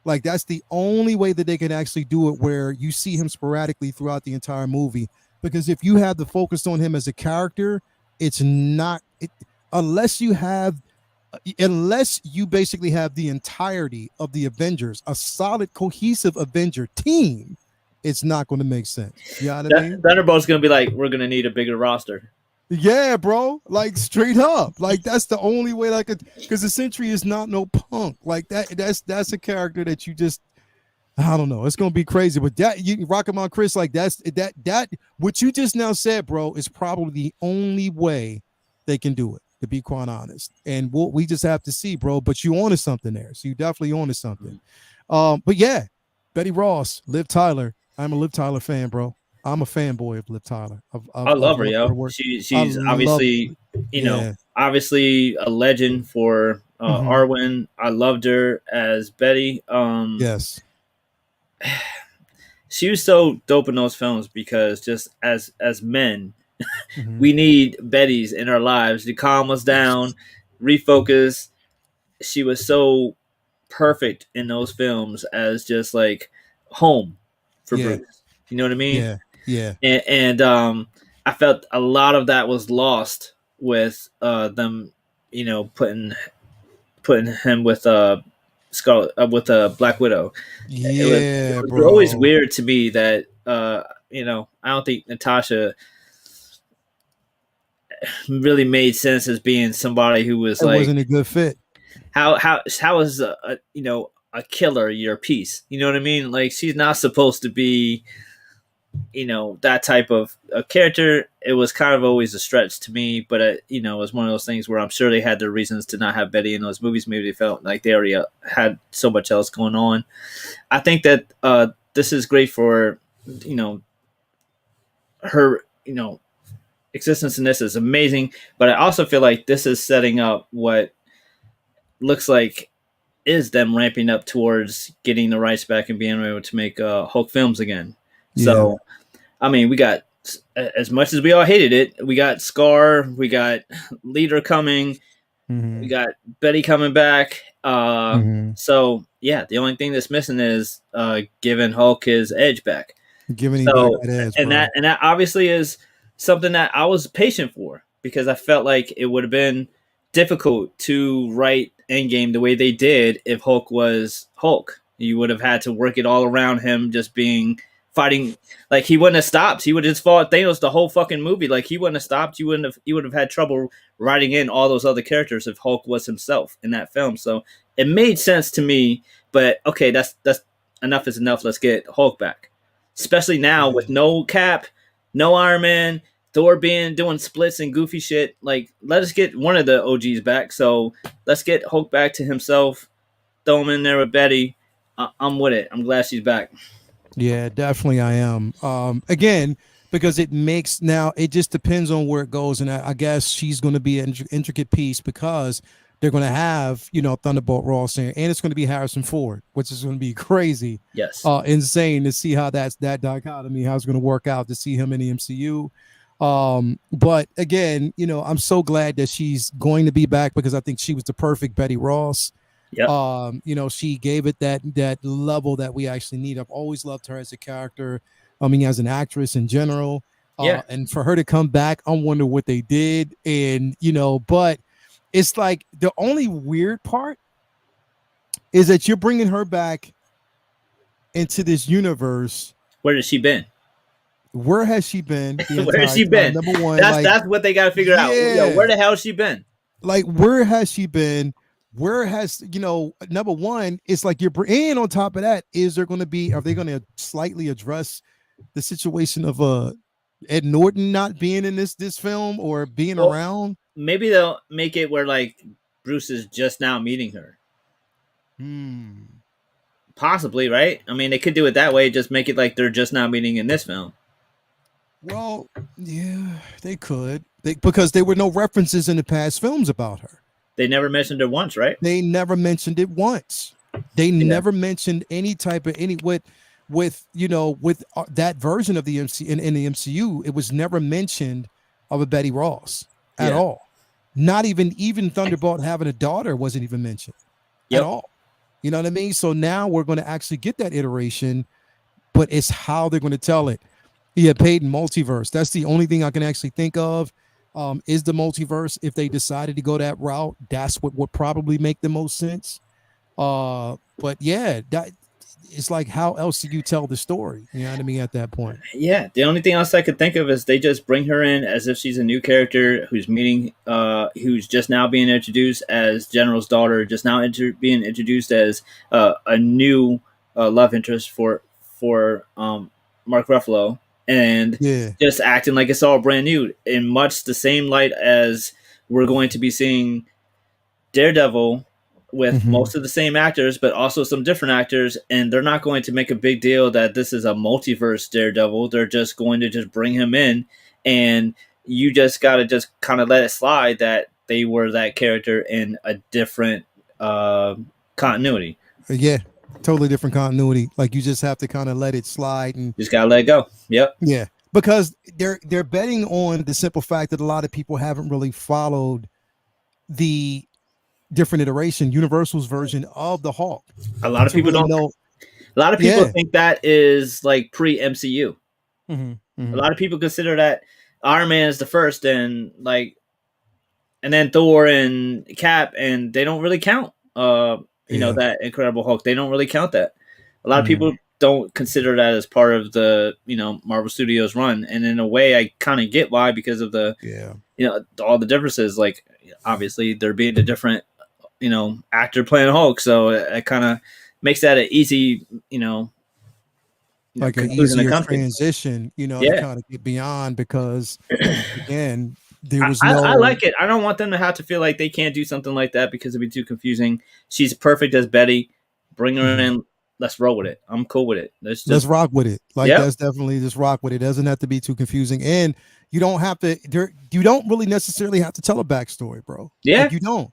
Like, that's the only way that they can actually do it, where you see him sporadically throughout the entire movie. Because if you have the focus on him as a character, it's not, unless you basically have the entirety of the Avengers, a solid, cohesive Avenger team, it's not going to make sense. You know what I mean? Thunderbolt's going to be like, we're going to need a bigger roster. Yeah, bro. Like, straight up. Like, that's the only way I could, because the Sentry is not no punk. Like, that's a character that you just, I don't know. It's gonna be crazy, but that you rock him on Chris, like that what you just now said, bro, is probably the only way they can do it, to be quite honest. And we just have to see, bro. But you onto something there, so you definitely onto something. But yeah, Betty Ross, Liv Tyler. I'm a Liv Tyler fan, bro. I'm a fanboy of Liv Tyler. I love her, yo. She's obviously, obviously a legend for Arwen. I loved her as Betty. Yes. She was so dope in those films because just as men, we need Bettys in our lives to calm us down, refocus. She was so perfect in those films as just like home for Bruce. You know what I mean? Yeah. And I felt a lot of that was lost with them, putting him with Scarlet with Black Widow. It was always weird to me that I don't think Natasha really made sense as being somebody who was wasn't a good fit. How is a killer your piece? You know what I mean? Like, she's not supposed to be that type of a character. It was kind of always a stretch to me, but it was one of those things where I'm sure they had their reasons to not have Betty in those movies. Maybe they felt like they already had so much else going on. I think that this is great for her existence in this is amazing, but I also feel like this is setting up what looks like is them ramping up towards getting the rights back and being able to make Hulk films again. So, I mean, we got, as much as we all hated it, we got Scar, we got Leader coming, we got Betty coming back. So, yeah, the only thing that's missing is giving Hulk his edge back. Giving him that edge, and that obviously is something that I was patient for, because I felt like it would have been difficult to write Endgame the way they did if Hulk was Hulk. You would have had to work it all around him just being fighting. Like, he wouldn't have stopped. He would have just fought Thanos the whole fucking movie. Like, he wouldn't have stopped. You would have had trouble writing in all those other characters if Hulk was himself in that film. So it made sense to me. But okay, that's enough is enough. Let's get Hulk back, especially now with no Cap, no Iron Man, Thor doing splits and goofy shit. Like, let us get one of the OGs back. So let's get Hulk back to himself. Throw him in there with Betty. I'm with it. I'm glad she's back. Yeah, definitely I am. Again, because it just depends on where it goes. And I guess she's going to be an intricate piece because they're going to have, Thunderbolt Ross in, and it's going to be Harrison Ford, which is going to be crazy. Yes. Insane to see how that dichotomy, how it's going to work out to see him in the MCU. But again, I'm so glad that she's going to be back because I think she was the perfect Betty Ross. Yep. She gave it that level that we actually need. I've always loved her as a character. I mean, as an actress in general. Yeah. And for her to come back, I wonder what they did. And, but it's like the only weird part is that you're bringing her back into this universe. Where has she been? Where has she been? Where has she been? Number one, that's what they got to figure out. Yo, where the hell has she been? Like, where has she been? Where has, number one, it's like and on top of that, are they going to slightly address the situation of Ed Norton not being in this film or being around? Maybe they'll make it where like Bruce is just now meeting her. Possibly, right? I mean, they could do it that way, just make it like they're just now meeting in this film. Well, yeah, they could. Because there were no references in the past films about her. They never mentioned her once, right? They never mentioned it once. They never mentioned any type of with that version of the in the MCU. It was never mentioned of a Betty Ross at all. Not even Thunderbolt having a daughter wasn't even mentioned at all. You know what I mean? So now we're going to actually get that iteration, but it's how they're going to tell it. Yeah, Peyton, multiverse. That's the only thing I can actually think of. Is the multiverse, if they decided to go that route, that's what would probably make the most sense. But yeah, that it's like, how else do you tell the story? You know what I mean? At that point. Yeah. The only thing else I could think of is they just bring her in as if she's a new character who's who's just now being introduced as General's daughter, just now being introduced as a new love interest for Mark Ruffalo. And just acting like it's all brand new in much the same light as we're going to be seeing Daredevil with most of the same actors, but also some different actors. And they're not going to make a big deal that this is a multiverse Daredevil. They're just going to just bring him in, and you just got to just kind of let it slide that they were that character in a different continuity. Yeah. Totally different continuity. Like, you just have to kind of let it slide and just gotta let it go. Yep. Yeah, because they're betting on the simple fact that a lot of people haven't really followed the different iteration, Universal's version of the Hulk. A lot of people don't know. A lot of people think that is like pre-MCU. A lot of people consider that Iron Man is the first, and then Thor and Cap, and they don't really count. That Incredible Hulk, they don't really count that. A lot of people don't consider that as part of the, Marvel Studios run. And in a way, I kind of get why, because of the, all the differences. Like, obviously, there being a different, actor playing Hulk. So it kind of makes that an easy, like an easier transition, to kind of get beyond, because, again, there was I like it. I don't want them to have to feel like they can't do something like that because it'd be too confusing. She's perfect as Betty. Bring her in. Let's roll with it. I'm cool with it. Let's rock with it. That's definitely just rock with it. It doesn't have to be too confusing, and you don't have to. You don't really necessarily have to tell a backstory, bro. Yeah, you don't.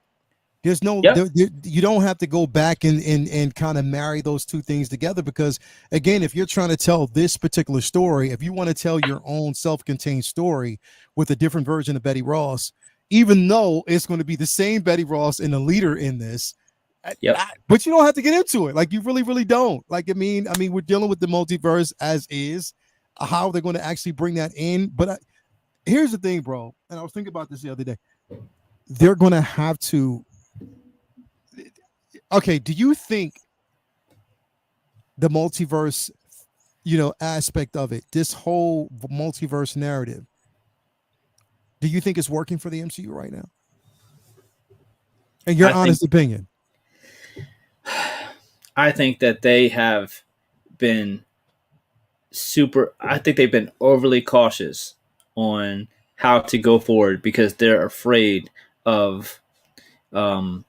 There's no. You don't have to go back and kind of marry those two things together, because, again, if you're trying to tell this particular story, if you want to tell your own self-contained story with a different version of Betty Ross, even though it's going to be the same Betty Ross and the leader in this. But you don't have to get into it. Like, you really, really don't. Like, I mean, we're dealing with the multiverse as is. How they're going to actually bring that in. But here's the thing, bro. And I was thinking about this the other day. They're going to have to. Okay, do you think the multiverse, aspect of it, this whole multiverse narrative, do you think it's working for the MCU right now? In your honest opinion. I think that they have been I think they've been overly cautious on how to go forward because they're afraid of going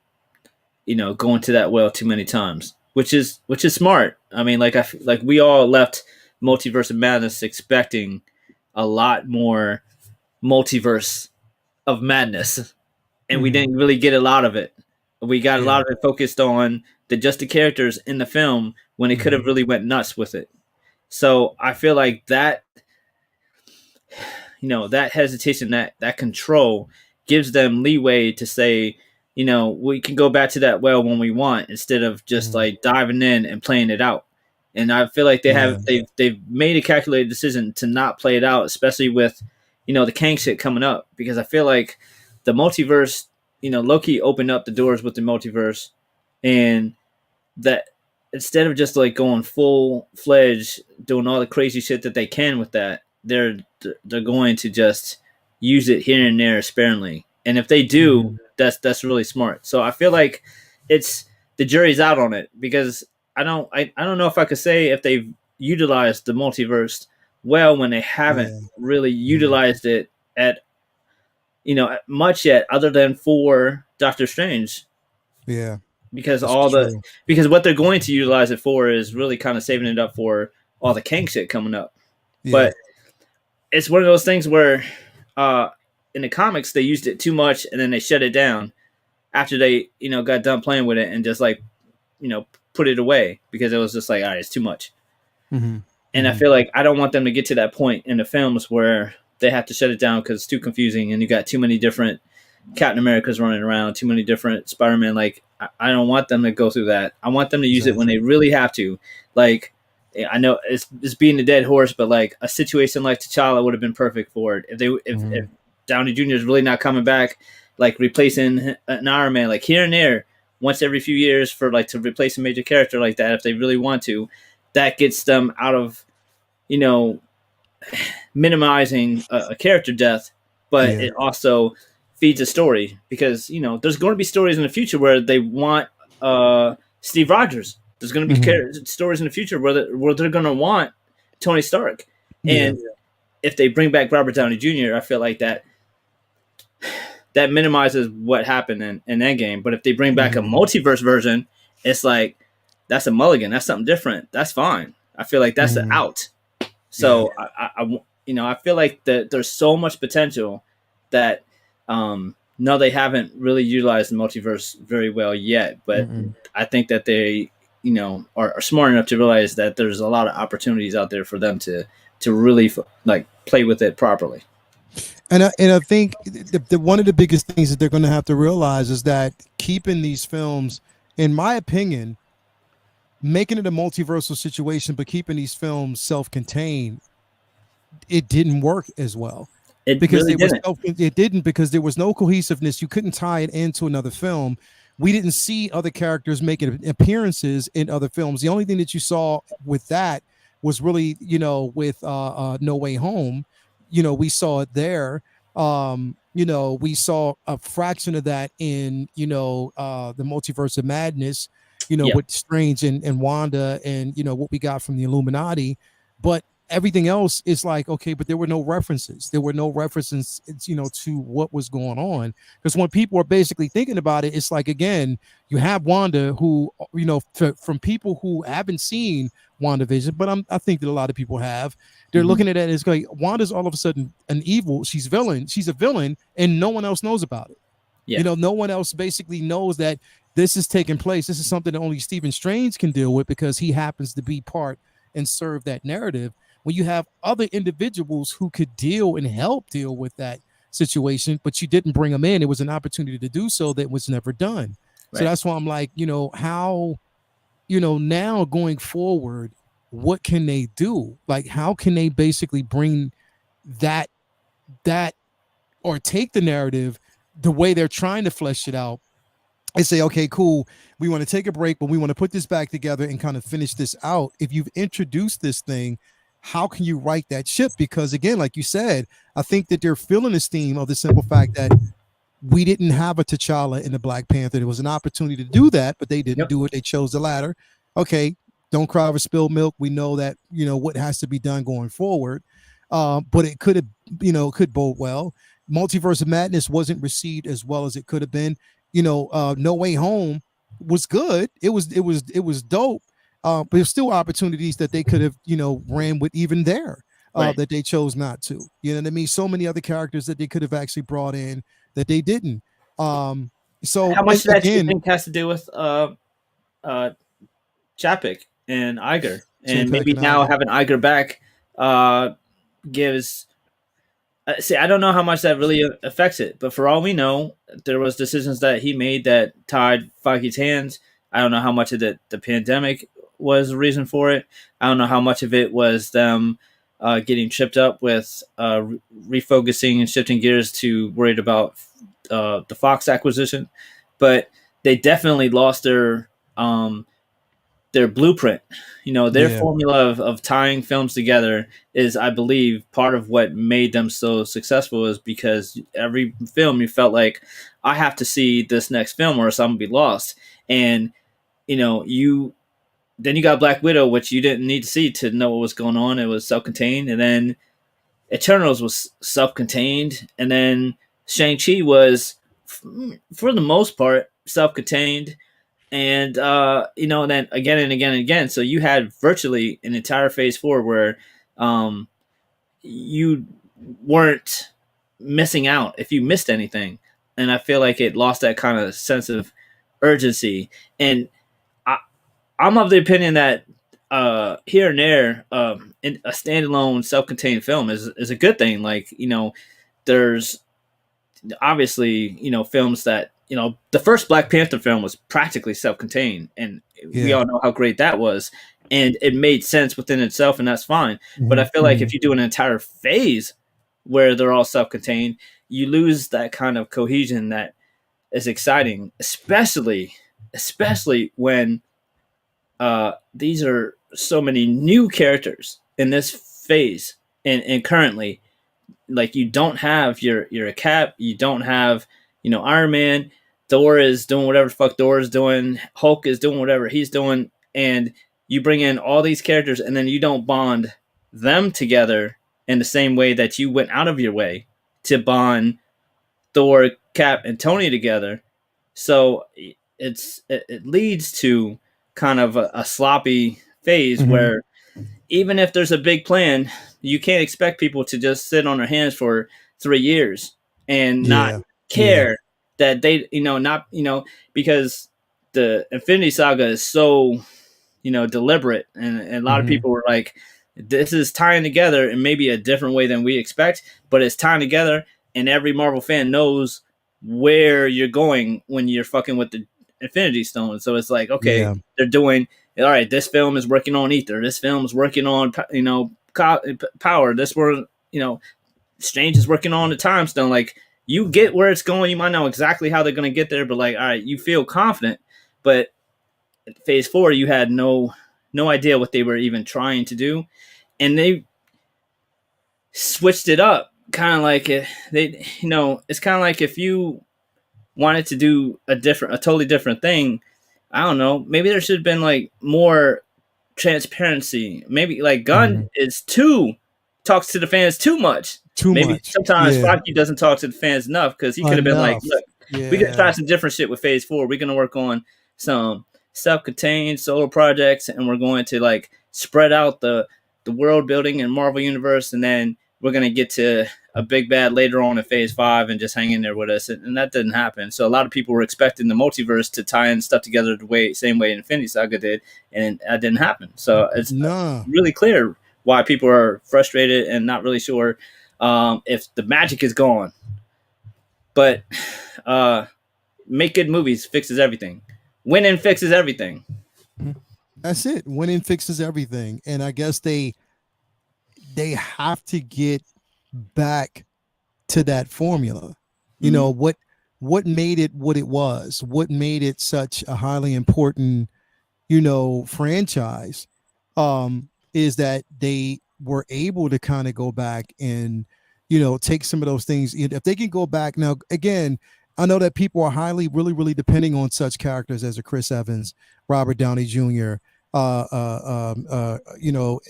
to that well too many times, which is smart. I mean, like we all left Multiverse of Madness expecting a lot more multiverse of madness, and we didn't really get a lot of it. We got a lot of it focused on the characters in the film when it could have really went nuts with it. So I feel like that, that hesitation, that control gives them leeway to say, we can go back to that well when we want instead of just like diving in and playing it out. And I feel like they've made a calculated decision to not play it out, especially with, the Kang shit coming up, because I feel like the multiverse, Loki opened up the doors with the multiverse, and that instead of just like going full fledged, doing all the crazy shit that they can with that, they're going to just use it here and there sparingly. And if they do, that's really smart. So I feel like the jury's out on it, because I don't know if I could say if they've utilized the multiverse well when they haven't really utilized it at much yet, other than for Doctor Strange. Yeah. Because because what they're going to utilize it for is really kind of saving it up for all the Kang shit coming up. Yeah. But it's one of those things where in the comics they used it too much and then they shut it down after they got done playing with it and just like put it away because it was just like, all right, it's too much. And I feel like I don't want them to get to that point in the films where they have to shut it down because it's too confusing and you got too many different Captain Americas running around, too many different Spider-Man. Like, I don't want them to go through that. I want them to use it when they really have to. Like, I know it's beating a dead horse, but like a situation like T'Challa would have been perfect for it. If Downey Jr. is really not coming back, like replacing an Iron Man, like here and there, once every few years for like to replace a major character like that, if they really want to, that gets them out of, minimizing a character death, but it also feeds a story because, there's going to be stories in the future where they want Steve Rogers. There's going to be stories in the future where they're going to want Tony Stark. And if they bring back Robert Downey Jr., I feel like that minimizes what happened in Endgame. But if they bring back a multiverse version, it's like, that's a mulligan. That's something different. That's fine. I feel like that's an out. So I feel like that there's so much potential that no, they haven't really utilized the multiverse very well yet. But I think that they are smart enough to realize that there's a lot of opportunities out there for them to really like play with it properly. And I think one of the biggest things that they're going to have to realize is that keeping these films, in my opinion, making it a multiversal situation, but keeping these films self-contained, it didn't work as well. It didn't because there was no cohesiveness. You couldn't tie it into another film. We didn't see other characters making appearances in other films. The only thing that you saw with that was really, with No Way Home. We saw it there. We saw a fraction of that in, the Multiverse of Madness, with Strange and Wanda and, what we got from the Illuminati. But everything else is like, okay, but there were no references. There were no references, to what was going on. Because when people are basically thinking about it, it's like, again, you have Wanda who, from people who haven't seen WandaVision, but I think that a lot of people have, they're looking at it as like, Wanda's all of a sudden an evil. She's a villain, and no one else knows about it. Yeah. No one else basically knows that this is taking place. This is something that only Stephen Strange can deal with because he happens to be part and serve that narrative. When you have other individuals who could deal and help deal with that situation, but you didn't bring them in, it was an opportunity to do so that was never done. Right. So that's why I'm like, how, now going forward, what can they do? Like, how can they basically bring that or take the narrative the way they're trying to flesh it out and say, okay, cool, we want to take a break, but we want to put this back together and kind of finish this out. If you've introduced this thing, how can you right that ship? Because again, like you said, I think that they're feeling the steam of the simple fact that we didn't have a T'Challa in the Black Panther. There was an opportunity to do that, but they didn't do it. They chose the latter. Okay, Don't cry over spilled milk. We know that, what has to be done going forward. But it could have, could bode well. Multiverse of Madness wasn't received as well as it could have been. No Way Home was good. It was dope. But there's still opportunities that they could have, ran with even there. Right. That they chose not to. You know what I mean? So many other characters that they could have actually brought in that they didn't. So how much of that again, you think has to do with Chapek and Iger, and maybe now having Iger back gives. See, I don't know how much that really affects it, but for all we know, there was decisions that he made that tied Feige's hands. I don't know how much of the pandemic was the reason for it. I don't know how much of it was them getting tripped up with refocusing and shifting gears to worried about the Fox acquisition, but they definitely lost their blueprint. Their formula of tying films together is, I believe, part of what made them so successful, is because every film you felt like, I have to see this next film or else I'm gonna be lost. And then you got Black Widow, which you didn't need to see to know what was going on. It was self-contained. And then Eternals was self-contained. And then Shang-Chi was, for the most part, self-contained. And, then again and again and again. So you had virtually an entire phase 4 where you weren't missing out if you missed anything. And I feel like it lost that kind of sense of urgency. And I'm of the opinion that here and there, in a standalone self-contained film is a good thing. Like, there's obviously, films that, the first Black Panther film was practically self-contained, and we all know how great that was, and it made sense within itself, and that's fine. Mm-hmm. But I feel like if you do an entire phase where they're all self-contained, you lose that kind of cohesion that is exciting, especially when these are so many new characters in this phase, and currently, like, you don't have your Cap, you don't have Iron Man. Thor is doing whatever the fuck Thor is doing. Hulk is doing whatever he's doing, and you bring in all these characters, and then you don't bond them together in the same way that you went out of your way to bond Thor, Cap, and Tony together. So it leads to kind of a sloppy phase where even if there's a big plan, you can't expect people to just sit on their hands for 3 years and not care that they, because the Infinity Saga is so, deliberate, and a lot of people were like, this is tying together in maybe a different way than we expect, but it's tying together, and every Marvel fan knows where you're going when you're fucking with the Infinity Stone. So it's like, okay, they're doing, all right, this film is working on ether, this film is working on power, this one, Strange is working on the time stone. Like, you get where it's going, you might know exactly how they're going to get there, but like, all right, you feel confident. But phase 4, you had no idea what they were even trying to do, and they switched it up, kind of like it's kind of like if you wanted to do a totally different thing. I don't know, maybe there should have been like more transparency. Maybe like Gunn talks to the fans too much. Sometimes Feige doesn't talk to the fans enough, because he could have been like, look, we could try some different shit with phase 4. We're going to work on some self-contained solo projects, and we're going to like spread out the world building in Marvel Universe, and then we're going to get to a big bad later on in phase 5 and just hang in there with us. And that didn't happen. So a lot of people were expecting the multiverse to tie in stuff together the same way Infinity Saga did, and that didn't happen. So it's really clear why people are frustrated and not really sure if the magic is gone. But make good movies fixes everything. Winning fixes everything. That's it. Winning fixes everything. And I guess they have to get back to that formula. What made it what it was, what made it such a highly important, franchise, is that they were able to kind of go back and, take some of those things. If they can go back now, again, I know that people are really, really depending on such characters as a Chris Evans, Robert Downey Jr., you know,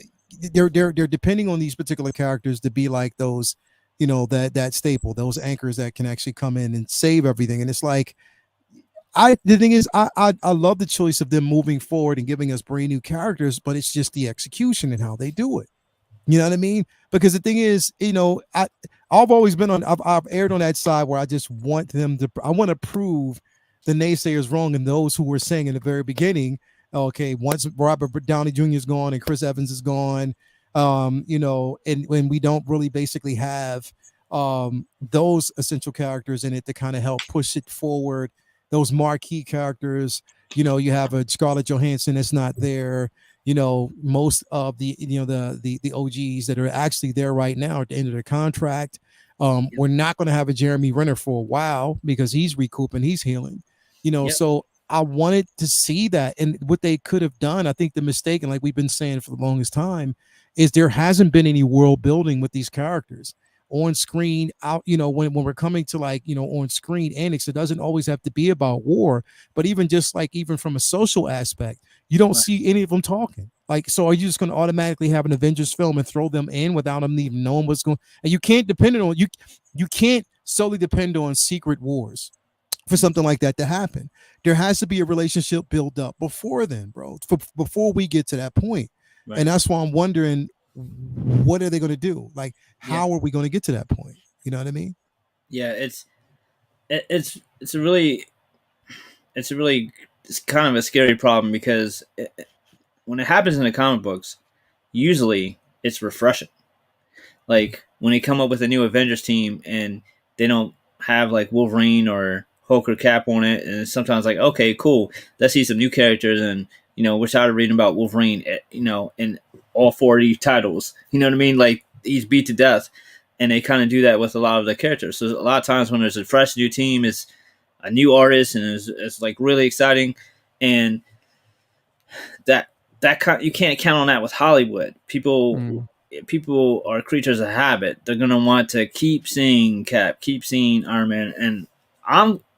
they're depending on these particular characters to be like those, you know, that staple, those anchors that can actually come in and save everything. And it's like, the thing is, I love the choice of them moving forward and giving us brand new characters, but it's just the execution and how they do it. You know what I mean? Because the thing is, you know, I've always been on, I've aired on that side where I just want them to, I want to prove the naysayers wrong and those who were saying in the very beginning, okay, once Robert Downey Jr. is gone and Chris Evans is gone, you know, and when we don't really basically have those essential characters in it to kind of help push it forward, those marquee characters, you know, you have a Scarlett Johansson that's not there, you know, most of the, you know, the OGs that are actually there right now at the end of their contract. We're not going to have a Jeremy Renner for a while because he's recouping, he's healing, you know. Yep. So I wanted to see that, and what they could have done. I think the mistake, and like we've been saying for the longest time, is there hasn't been any world building with these characters on screen. Out, you know, when we're coming to, like, you know, on screen annex, it doesn't always have to be about war, but even just like, even from a social aspect, you don't see any of them talking. Like, so are you just going to automatically have an Avengers film and throw them in without them even knowing what's going? And you can't depend on you can't solely depend on Secret Wars for something like that to happen. There has to be a relationship built up before then, bro. Before we get to that point, Right. and that's why I'm wondering, what are they going to do? Like, how are we going to get to that point? You know what I mean? Yeah, it's a really it's kind of a scary problem because when it happens in the comic books, usually it's refreshing. Like when they come up with a new Avengers team and they don't have like Wolverine or Hulk or Cap on it, and it's sometimes like, okay, cool, let's see some new characters. And you know, we're tired of reading about Wolverine, you know, in all 40 titles. You know what I mean? Like, he's beat to death, and they kind of do that with a lot of the characters. So a lot of times when there's a fresh new team, it's a new artist, and it's like really exciting, and that you can't count on that with Hollywood. People are creatures of habit. They're gonna want to keep seeing Cap, keep seeing Iron Man, and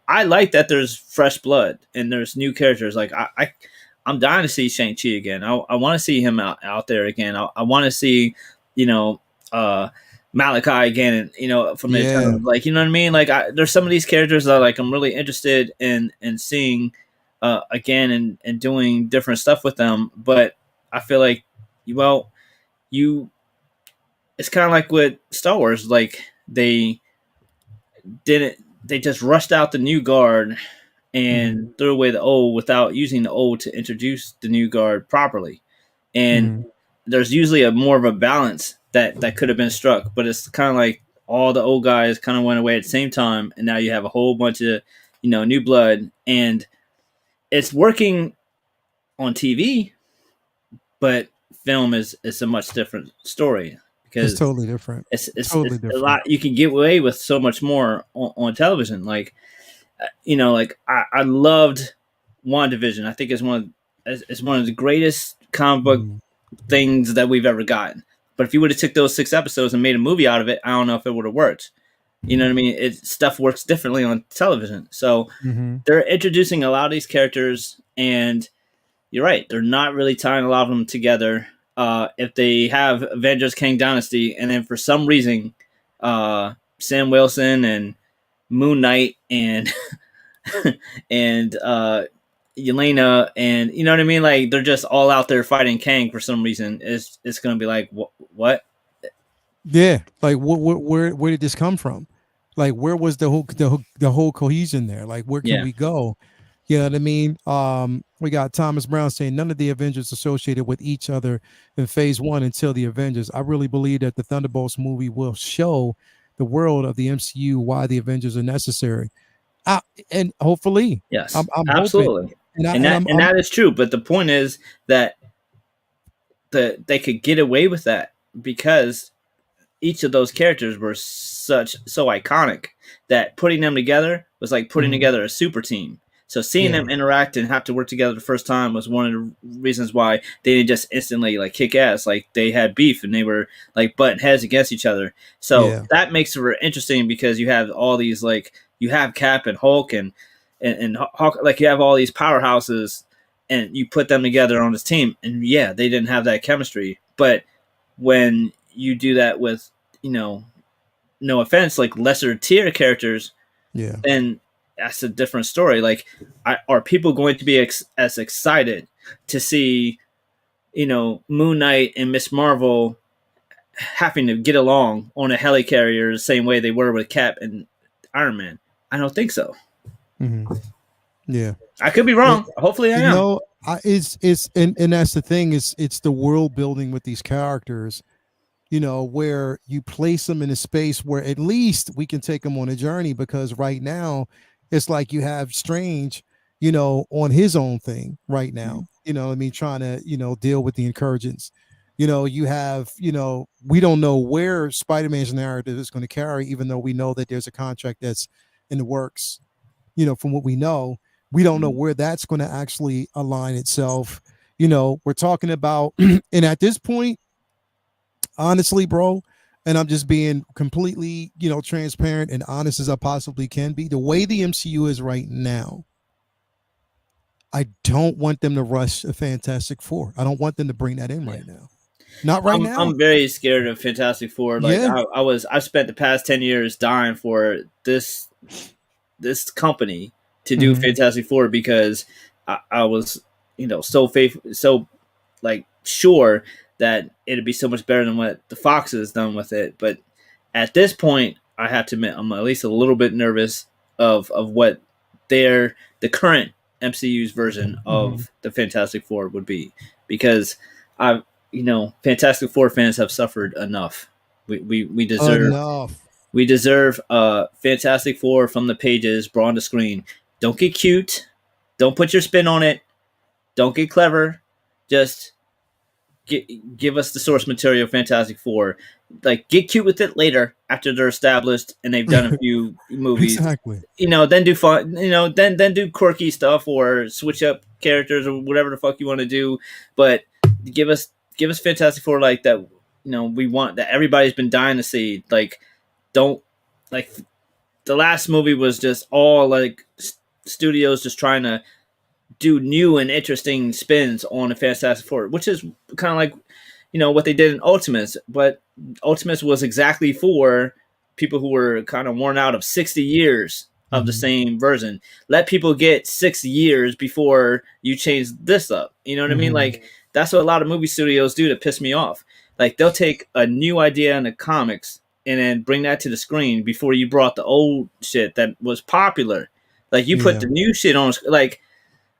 I like that there's fresh blood and there's new characters. Like I'm dying to see Shang-Chi again. I want to see him out there again. I want to see, you know, Malachi again, and you know, from the Eternals. Like, you know what I mean? Like, there's some of these characters that, like, I'm really interested in seeing again, and doing different stuff with them. But I feel like, well, it's kind of like with Star Wars. Like, they just rushed out the new guard and threw away the old without using the old to introduce the new guard properly. And there's usually more of a balance that could have been struck, but it's kind of like all the old guys kind of went away at the same time, and now you have a whole bunch of, you know, new blood, and it's working on TV, but film is a much different story because it's totally different. It's totally different. A lot you can get away with so much more on television. Like, you know, like I loved WandaVision. I think it's one of the greatest comic book things that we've ever gotten. But if you would have took those 6 episodes and made a movie out of it, I don't know if it would have worked. You know what I mean? Stuff works differently on television. So they're introducing a lot of these characters, and you're right, they're not really tying a lot of them together. If they have Avengers Kang Dynasty, and then for some reason, Sam Wilson and Moon Knight and and Yelena, and you know what I mean? Like, they're just all out there fighting Kang for some reason. It's going to be like, what? Yeah, like where did this come from? Like, where was the whole cohesion there? Like, where can we go? You know what I mean? We got Thomas Brown saying none of the Avengers associated with each other in Phase 1 until the Avengers. I really believe that the Thunderbolts movie will show the world of the MCU why the Avengers are necessary. And hopefully, yes, I'm absolutely, hoping. And that is true. But the point is that they could get away with that because each of those characters were so iconic that putting them together was like putting together a super team. So seeing them interact and have to work together the first time was one of the reasons why they didn't just instantly like kick ass. Like, they had beef and they were like butting heads against each other. So that makes it interesting because you have all these, like, you have Cap and Hulk and Hulk, like, you have all these powerhouses, and you put them together on this team, and yeah, they didn't have that chemistry. But when you do that with, no offense, like lesser tier characters, Yeah. then that's a different story. Like, are people going to be as excited to see, Moon Knight and Miss Marvel having to get along on a helicarrier the same way they were with Cap and Iron Man? I don't think so. Mm-hmm. Yeah, I could be wrong. Hopefully, I am. It's and that's the thing, is it's the world building with these characters, where you place them in a space where at least we can take them on a journey, because right now it's like you have Strange, on his own thing right now, trying to, deal with the incursions. You have, we don't know where Spider-Man's narrative is going to carry, even though we know that there's a contract that's in the works. From what we know, we don't know where that's going to actually align itself. We're talking about, and at this point, honestly, bro, and I'm just being completely, transparent and honest as I possibly can be, the way the MCU is right now, I don't want them to rush a Fantastic Four. I don't want them to bring that in right now. Not right now. I'm very scared of Fantastic Four. Like, Yeah. I've spent the past 10 years dying for this company to do Fantastic Four, because I was, so like sure that it'd be so much better than what the Fox has done with it. But at this point, I have to admit, I'm at least a little bit nervous of what the current MCU's version of the Fantastic Four would be, because Fantastic Four fans have suffered enough. We deserve Fantastic Four from the pages brought on the screen. Don't get cute. Don't put your spin on it. Don't get clever. Just give us the source material, Fantastic Four. Like, get cute with it later after they're established and they've done a few movies. Exactly. Then do fun. Then do quirky stuff or switch up characters or whatever the fuck you want to do. But give us Fantastic Four like that. We want, that everybody's been dying to see. Like, don't, like, the last movie was just all like studios just trying to do new and interesting spins on a Fantastic Four, which is kind of like, what they did in Ultimates. But Ultimates was exactly for people who were kind of worn out of 60 years of the same version. Let people get 6 years before you change this up. You know what I mean? Like, that's what a lot of movie studios do to piss me off. Like, they'll take a new idea in the comics and then bring that to the screen before you brought the old shit that was popular. Like, you put the new shit on, like,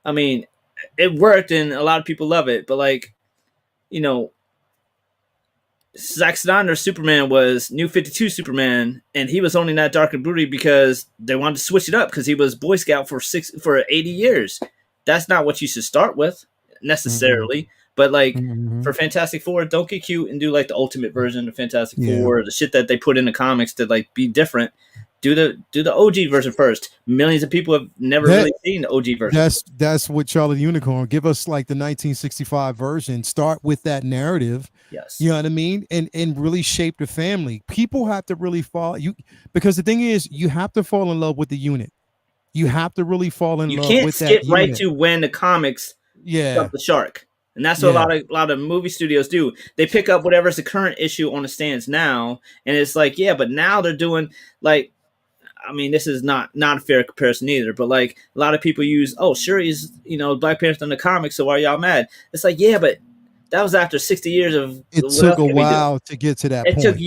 I mean, it worked and a lot of people love it, but like, Zack Snyder's Superman was New 52 Superman, and he was only that dark and broody because they wanted to switch it up because he was Boy Scout for 80 years. That's not what you should start with necessarily. But like, for Fantastic Four, don't get cute and do like the ultimate version of Fantastic Four, the shit that they put in the comics to like be different. Do the OG version first. Millions of people have never really seen the OG version. That's what Charlie the Unicorn. Give us like the 1965 version. Start with that narrative. Yes. You know what I mean? And really shape the family. People have to really fall because the thing is, you have to fall in love with the unit. You have to really fall in love with that. You can't skip right to when the comics jumped the shark. And that's what a lot of movie studios do. They pick up whatever's the current issue on the stands now, and it's like, yeah, but now they're doing like, I mean, this is not a fair comparison either, but like a lot of people use, oh, sure, he's Black Panther in the comics, so why are y'all mad? It's like, yeah, but that was after 60 years of. It took a while to get to that point. It took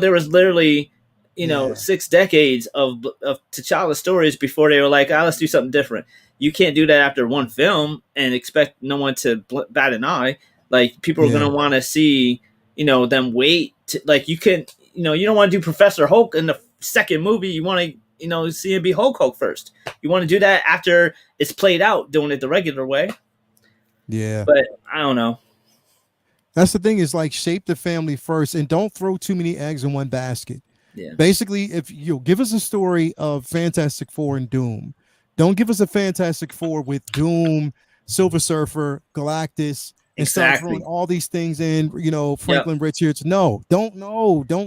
there was literally 6 decades of T'Challa stories before they were like, let's do something different. You can't do that after one film and expect no one to bat an eye. Like, people are going to want to see, them wait. Like, you can, you don't want to do Professor Hulk in the second movie. You want to, see him be Hulk first. You want to do that after it's played out, doing it the regular way. Yeah. But I don't know. That's the thing, is like, shape the family first and don't throw too many eggs in one basket. Yeah. Basically, if you give us a story of Fantastic Four and Doom, don't give us a Fantastic Four with Doom, Silver Surfer, Galactus, and start throwing all these things in, Franklin Richards. No, don't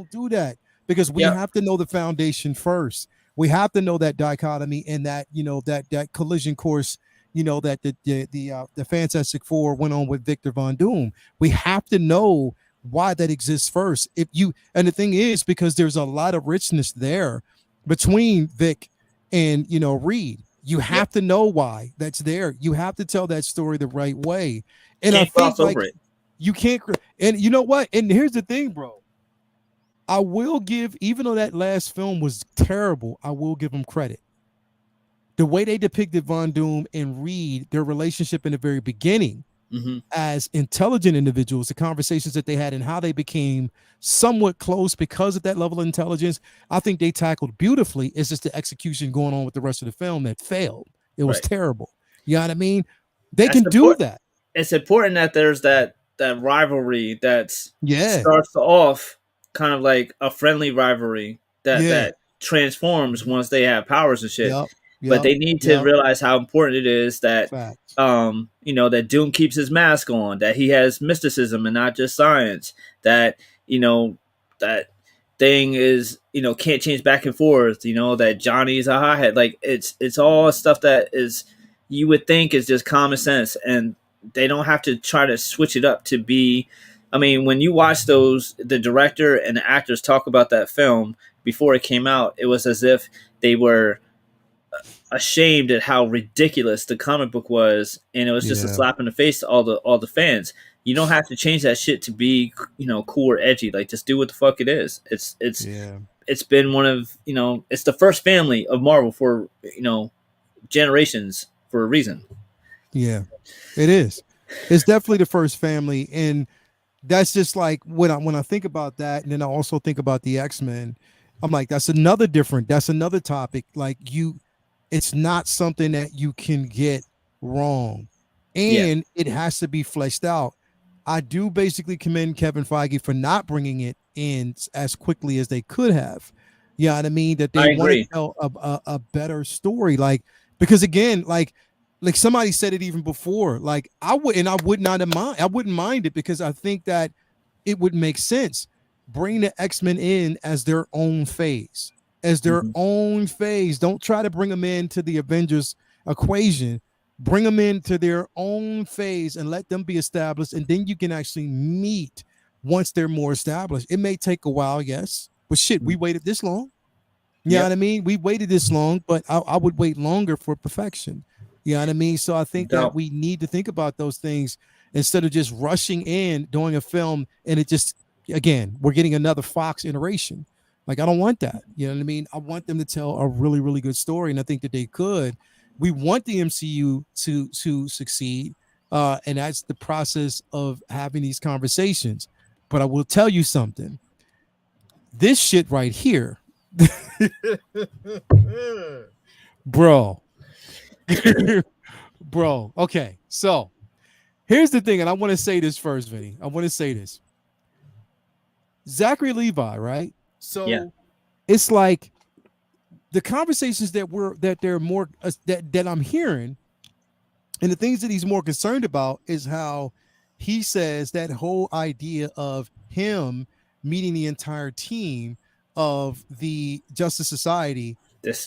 do that, because we have to know the foundation first. We have to know that dichotomy and that, that collision course, that the Fantastic Four went on with Victor Von Doom. We have to know why that exists first. And the thing is, because there's a lot of richness there between Vic and Reed. You have to know why that's there. You have to tell that story the right way. And Can't I think gloss over it. you can't. And you know what? And here's the thing, bro. I will give, even though that last film was terrible, I will give them credit. The way they depicted Von Doom and Reed, their relationship in the very beginning, as intelligent individuals, the conversations that they had and how they became somewhat close because of that level of intelligence, I think they tackled beautifully. It's just the execution going on with the rest of the film that failed. It was terrible. You know what I mean? They can do that. It's important that there's that rivalry that Yeah. starts off kind of like a friendly rivalry that transforms once they have powers and shit. But they need to realize how important it is that that Doom keeps his mask on, that he has mysticism and not just science, that that thing is can't change back and forth, that Johnny's a hothead. Like it's all stuff that is you would think is just common sense, and they don't have to try to switch it up to be. I mean, when you watch the director and the actors talk about that film before it came out, it was as if they were ashamed at how ridiculous the comic book was, and it was just a slap in the face to all the fans. You don't have to change that shit to be cool or edgy. Like, just do what the fuck it is. It's been one of it's the first family of Marvel for generations for a reason. Yeah, it is. It's definitely the first family, and that's just like when I think about that, and then I also think about the X-Men. I'm like, that's another topic. Like it's not something that you can get wrong, and it has to be fleshed out. I do basically commend Kevin Feige for not bringing it in as quickly as they could have. You know what I mean? That they want to tell a better story, because again, like somebody said it even before. Like I wouldn't mind it, because I think that it would make sense. Bring the X-Men in as their own phase. Don't try to bring them into the Avengers equation. Bring them into their own phase and let them be established, and then you can actually meet once they're more established. It may take a while, yes, but shit, we waited this long. You know what I mean? We waited this long, but I would wait longer for perfection. You know what I mean? So I think that we need to think about those things instead of just rushing in, doing a film, and it just, again, we're getting another Fox iteration. Like, I don't want that. You know what I mean? I want them to tell a really, really good story, and I think that they could. We want the MCU to succeed, and that's the process of having these conversations. But I will tell you something. This shit right here, bro. Bro, okay. So here's the thing, and I want to say this first, Vinny. I want to say this. Zachary Levi, right? So it's like the conversations that I'm hearing, and the things that he's more concerned about is how he says that whole idea of him meeting the entire team of the Justice Society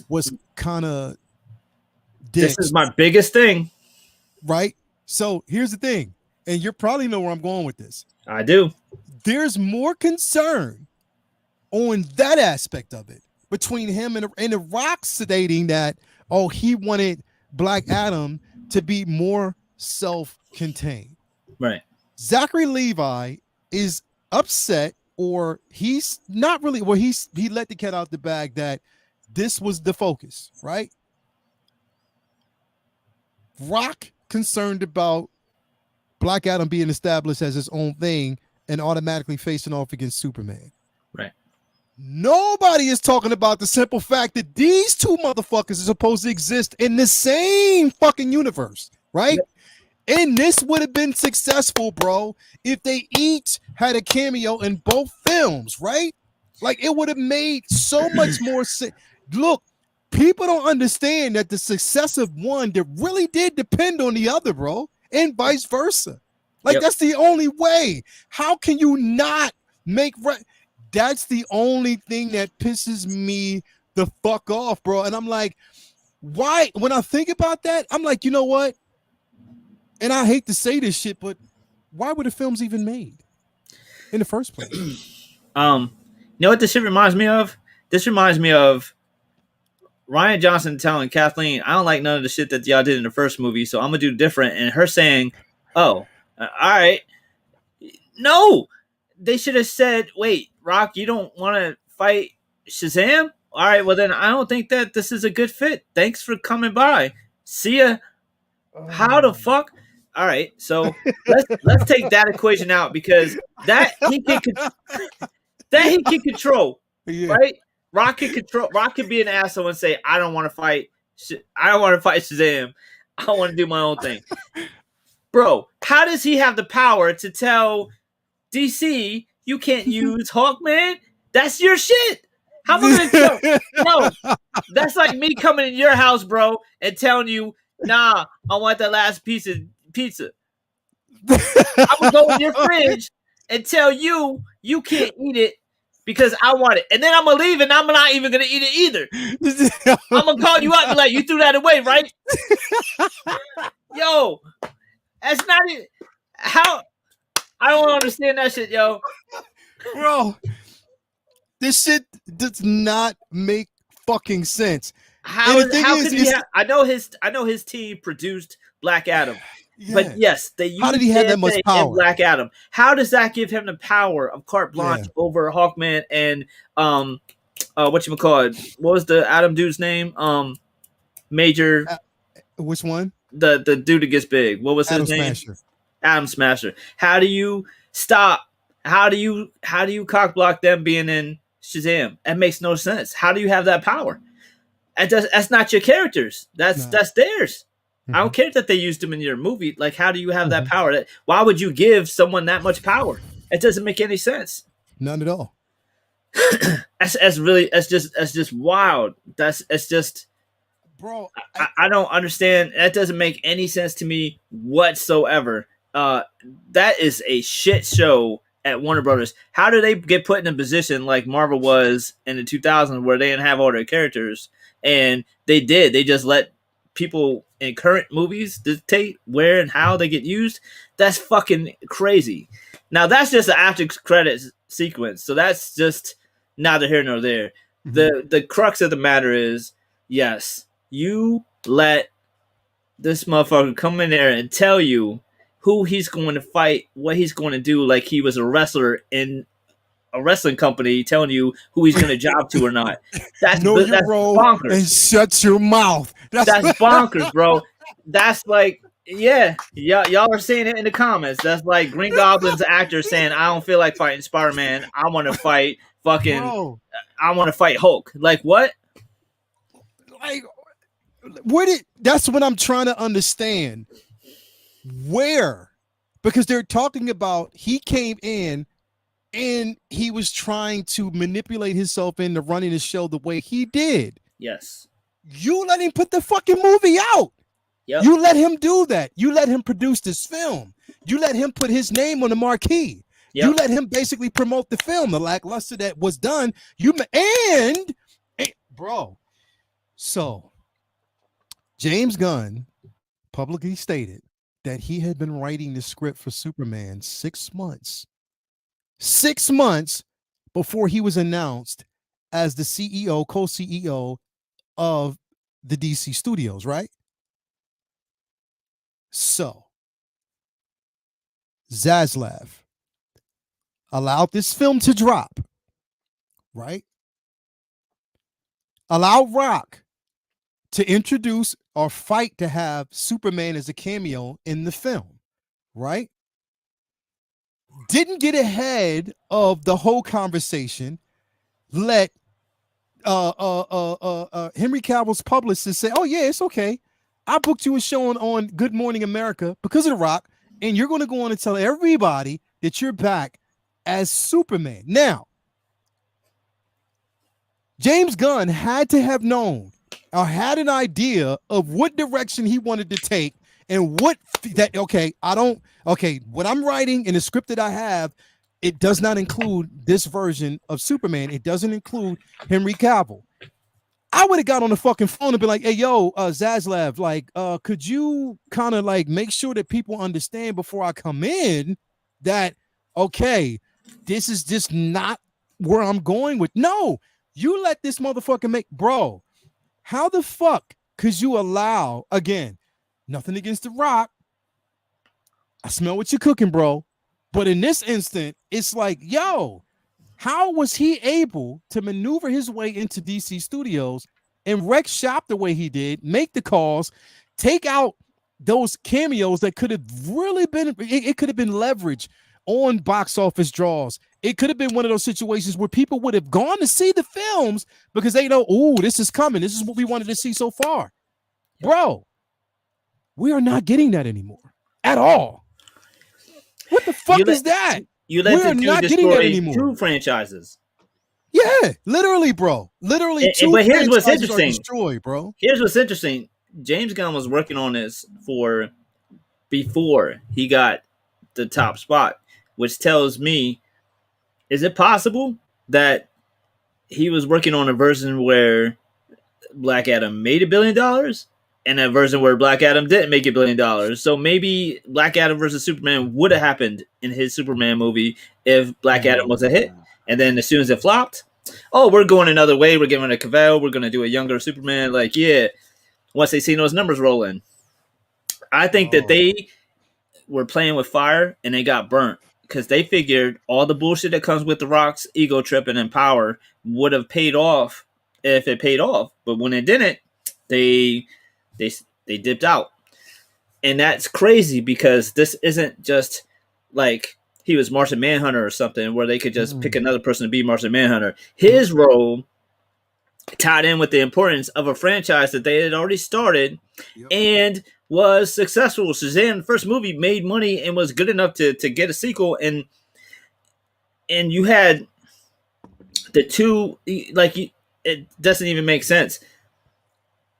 was kind of this is my biggest thing, right? So here's the thing, and you probably know where I'm going with this. I do. There's more concern on that aspect of it between him and the Rock stating that, he wanted Black Adam to be more self-contained. Right. Zachary Levi is upset, or he's not really, he let the cat out the bag that this was the focus, right? Rock concerned about Black Adam being established as his own thing and automatically facing off against Superman. Right. Nobody is talking about the simple fact that these two motherfuckers are supposed to exist in the same fucking universe, right? Yep. And this would have been successful, bro, if they each had a cameo in both films, right? Like, it would have made so much more sense. Look, people don't understand that the success of one that really did depend on the other, bro, and vice versa. Like, that's the only way. How can you not make that's the only thing that pisses me the fuck off, bro. And I'm like, Why? When I think about that, I'm like, you know what? And I hate to say this shit, but why were the films even made in the first place? You know what this shit reminds me of? This reminds me of Ryan Johnson telling Kathleen, "I don't like none of the shit that y'all did in the first movie, so I'm gonna do different." And her saying, "Oh, all right." No, they should have said, "Wait, Rock, you don't want to fight Shazam? All right, well then I don't think that this is a good fit. Thanks for coming by. See ya." How the fuck? All right, so let's take that equation out because that he can control, Yeah. right? Rock can control. Rock can be an asshole and say, "I don't want to fight. I don't want to fight Shazam. I want to do my own thing." Bro, how does he have the power to tell DC you can't use Hawkman? That's your shit. How am I gonna tell? No, that's like me coming in your house, bro, and telling you, "Nah, I want that last piece of pizza." I'm gonna go in your fridge and tell you you can't eat it because I want it, and then I'm gonna leave and I'm not even gonna eat it either. I'm gonna call you up and be like, "You threw that away, right?" Yo, that's not it. How? I don't understand that shit, yo. Bro, this shit does not make fucking sense. How And the thing is, could he it's- have, I know his team produced Black Adam. Yeah. But yes, they used How did he have that much Santa power? and Black Adam. How does that give him the power of carte blanche over Hawkman and whatchamacallit? What was the Adam dude's name? Major Which one? the dude that gets big. What was Adam his name? Smasher. Adam Smasher. How do you stop? How do you cock block them being in Shazam? That makes no sense. How do you have that power? That's not your characters. That's theirs. I don't care that they used them in your movie. Like, how do you have that power? Why would you give someone that much power? It doesn't make any sense. None at all. That's just wild. It's just, Bro, I don't understand. That doesn't make any sense to me whatsoever. That is a shit show at Warner Brothers. How do they get put in a position like Marvel was in the 2000s where they didn't have all their characters? And they did. They just let people in current movies dictate where and how they get used. That's fucking crazy. Now that's just an after credits sequence, so that's just neither here nor there. The crux of the matter is, yes, you let this motherfucker come in there and tell you who he's going to fight, what he's going to do, like he was a wrestler in a wrestling company telling you who he's going to job to or not. That's bonkers. And shut your mouth. That's bonkers, bro. That's like, yeah, y'all are saying it in the comments. That's like Green Goblin's actor saying, "I don't feel like fighting Spider-Man. I want to fight fucking. Bro. I want to fight Hulk." Like what? Like, that's what I'm trying to understand. Where? Because they're talking about he came in and he was trying to manipulate himself into running the show the way he did. Yes. You let him put the fucking movie out. Yep. You let him do that. You let him produce this film. You let him put his name on the marquee. Yep. You let him basically promote the film, the lackluster that was done. Bro. So James Gunn publicly stated that he had been writing the script for Superman 6 months. 6 months before he was announced as the CEO, co-CEO of the DC Studios, right? So Zaslav allowed this film to drop, right? Allowed Rock to introduce or fight to have Superman as a cameo in the film, right? Didn't get ahead of the whole conversation. Let Henry Cavill's publicist say, "Oh yeah, it's okay. I booked you a show on Good Morning America because of The Rock, and you're going to go on and tell everybody that you're back as Superman." Now, James Gunn had to have known or had an idea of what direction he wanted to take and what what I'm writing in the script that I have, it does not include this version of Superman. It doesn't include Henry Cavill. I would have got on the fucking phone and been like, hey, yo, Zaslav, like, could you kind of like make sure that people understand before I come in that, okay, this is just not where I'm going with. No, you let this motherfucker make, bro, how the fuck could you allow, again, nothing against The Rock. I smell what you're cooking, bro. But in this instant, it's like, yo, how was he able to maneuver his way into DC Studios and wreck shop the way he did, make the calls, take out those cameos that could have really been, it could have been leverage on box office draws. It could have been one of those situations where people would have gone to see the films because they know, oh, this is coming. This is what we wanted to see so far. Bro, we are not getting that anymore at all. What the fuck is that? You let We're the not dude getting that destroy anymore. 2 franchises. Yeah, literally, bro. Literally, two but here's what's franchises are interesting. destroyed, bro. Here's what's interesting. James Gunn was working on this for before he got the top spot, which tells me, is it possible that he was working on a version where Black Adam made $1 billion and a version where Black Adam didn't make $1 billion? So maybe Black Adam versus Superman would have happened in his Superman movie if Black Adam was a hit. And then as soon as it flopped, oh, we're going another way. We're giving it a Cavill. We're going to do a younger Superman. Like, yeah, once they see those numbers rolling. I think that they were playing with fire and they got burnt because they figured all the bullshit that comes with The Rock's ego tripping and power would have paid off if it paid off. But when it didn't, they dipped out. And that's crazy because this isn't just like he was Martian Manhunter or something where they could just pick another person to be Martian Manhunter. His role tied in with the importance of a franchise that they had already started and was successful. Shazam, the first movie, made money and was good enough to get a sequel. And you had the two, like, it doesn't even make sense.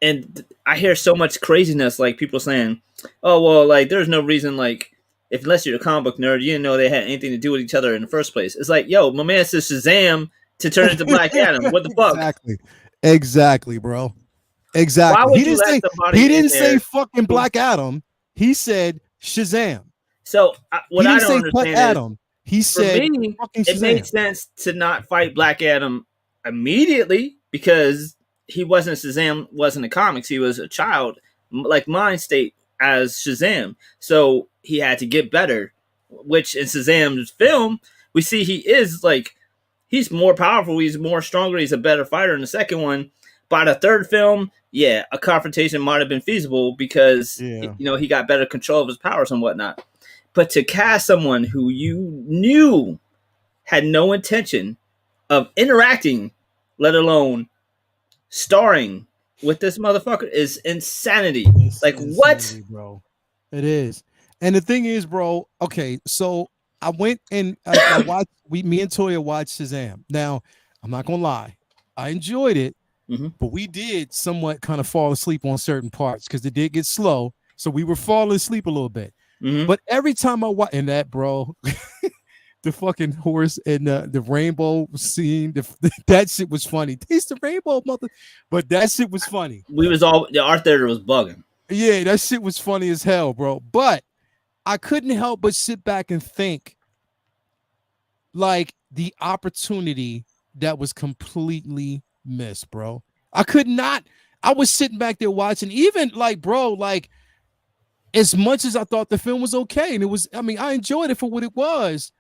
And I hear so much craziness, like people saying, oh, well, like, there's no reason, like, unless you're a comic book nerd, you didn't know they had anything to do with each other in the first place. It's like, yo, my man says Shazam to turn into Black Adam. What the fuck? Exactly, bro. Exactly. Why would you let somebody he didn't say fucking Black Adam. He said Shazam. So what he I didn't don't say understand Adam. He said for me, fucking it Shazam. made sense to not fight Black Adam immediately because he wasn't Shazam, wasn't the comics. He was a child, like mind state as Shazam. So he had to get better, which in Shazam's film, we see he is like, he's more powerful. He's more stronger. He's a better fighter in the second one. By the third film, yeah, a confrontation might have been feasible because, he got better control of his powers and whatnot. But to cast someone who you knew had no intention of interacting, let alone starring with this motherfucker, is insanity. What? Bro? It is. And the thing is, bro, okay, so I went and I watched, me and Toya watched Shazam. Now, I'm not going to lie. I enjoyed it, but we did somewhat kind of fall asleep on certain parts because it did get slow. So we were falling asleep a little bit. But every time I watch, and that, bro, the fucking horse and the rainbow scene, that shit was funny. Taste the rainbow, mother. But that shit was funny. The art theater was bugging. Yeah, that shit was funny as hell, bro. But I couldn't help but sit back and think, like, the opportunity that was completely missed, bro. I could not. I was sitting back there watching, even like, bro, like, as much as I thought the film was okay, and it was, I mean, I enjoyed it for what it was,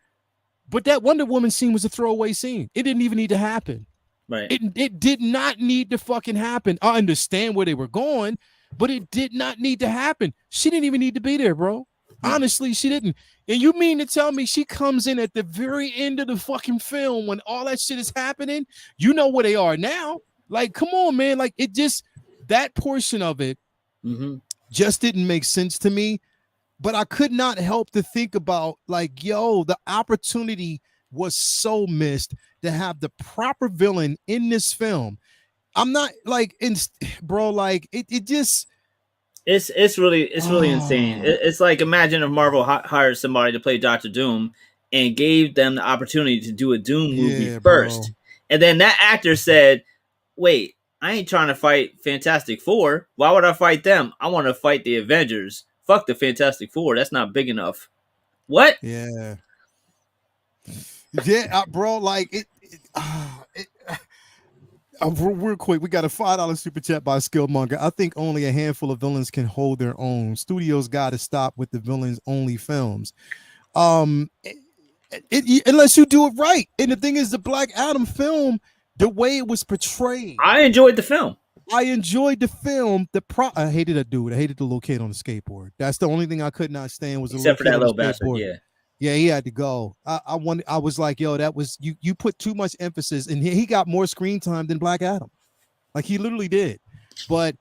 but that Wonder Woman scene was a throwaway scene. It didn't even need to happen. Right. It did not need to fucking happen. I understand where they were going, but it did not need to happen. She didn't even need to be there, bro. Honestly, she didn't. And you mean to tell me she comes in at the very end of the fucking film when all that shit is happening? You know where they are now. Like, come on, man. Like, it just, that portion of it just didn't make sense to me. But I could not help to think about, like, yo, the opportunity was so missed to have the proper villain in this film. I'm not like, bro, like, it just. It's really insane. It's like, imagine if Marvel hired somebody to play Doctor Doom and gave them the opportunity to do a Doom movie first. Bro. And then that actor said, wait, I ain't trying to fight Fantastic Four. Why would I fight them? I want to fight the Avengers. Fuck the Fantastic Four. That's not big enough. What? Yeah. Yeah, bro. Like real quick, we got a $5 super chat by Skillmonger. I think only a handful of villains can hold their own. Studios got to stop with the villains only films. Unless you do it right. And the thing is, the Black Adam film, the way it was portrayed, I enjoyed the film. I enjoyed the film. I hated that dude. I hated the little kid on the skateboard. That's the only thing I could not stand was except for that little bastard. Yeah, he had to go. I was like, yo, that was you put too much emphasis, and he got more screen time than Black Adam. Like he literally did. But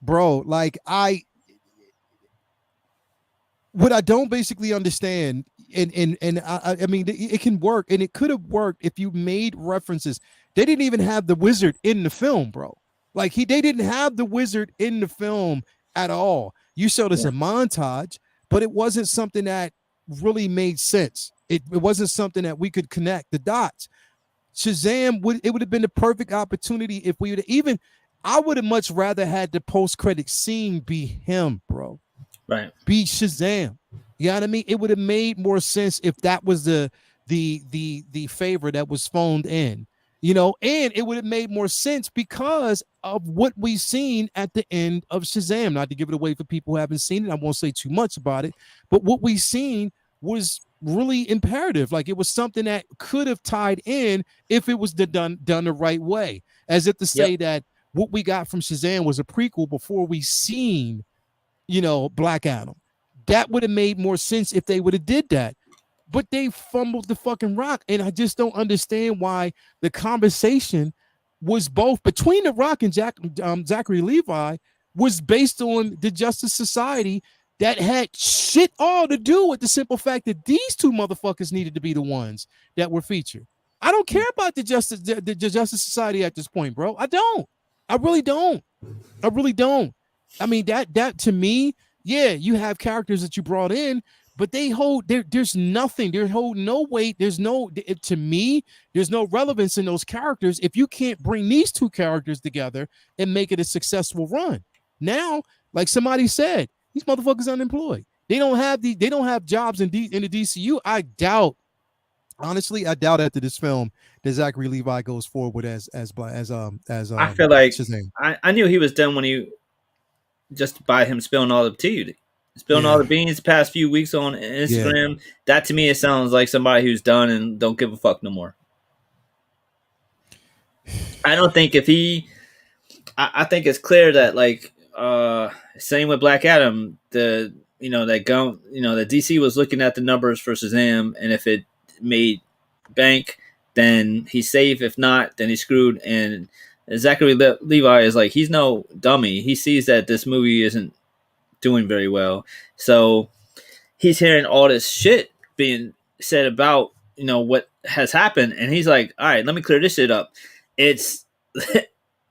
bro, like what I don't basically understand, and I mean it can work, and it could have worked if you made references. They didn't even have the wizard in the film, bro. Like they didn't have the wizard in the film at all. You showed us a montage, but it wasn't something that really made sense. It wasn't something that we could connect the dots. Shazam would have been the perfect opportunity if we would even. I would have much rather had the post-credit scene be him, bro. Right. Be Shazam. You know what I mean? It would have made more sense if that was the favor that was phoned in. You know, and it would have made more sense because of what we've seen at the end of Shazam. Not to give it away for people who haven't seen it, I won't say too much about it, but what we've seen was really imperative. Like it was something that could have tied in if it was done the right way. As if to say that what we got from Shazam was a prequel before we seen, you know, Black Adam. That would have made more sense if they would have did that. But they fumbled the fucking rock, and I just don't understand why the conversation was both between the Rock and Zachary Levi was based on the Justice Society that had shit all to do with the simple fact that these two motherfuckers needed to be the ones that were featured. I don't care about the Justice Society at this point, bro. I don't. I really don't. I really don't. I mean, that to me, yeah, you have characters that you brought in, but they hold there's nothing. They hold no weight. To me, there's no relevance in those characters if you can't bring these two characters together and make it a successful run. Now, like somebody said, these motherfuckers unemployed. They don't have jobs in the DCU. Honestly, I doubt after this film that Zachary Levi goes forward as I feel like Shazam. I knew he was done when he just by him spilling all the tea. Spilling all the beans the past few weeks on Instagram. Yeah. That to me, it sounds like somebody who's done and don't give a fuck no more. I don't think if he, I think it's clear that like, same with Black Adam, the DC was looking at the numbers for Shazam, and if it made bank, then he's safe. If not, then he's screwed. And Zachary Levi is like, he's no dummy. He sees that this movie isn't doing very well, so he's hearing all this shit being said about what has happened, and he's like, all right, let me clear this shit up. It's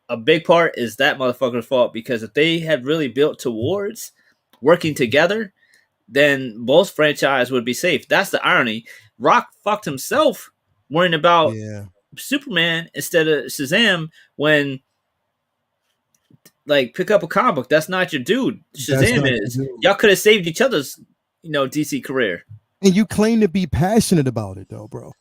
a big part is that motherfucker's fault, because if they had really built towards working together, then both franchise would be safe. That's the irony. Rock fucked himself worrying about Superman instead of Shazam when, like, pick up a comic book. That's not your dude. Shazam is. Y'all could have saved each other's, DC career. And you claim to be passionate about it, though, bro.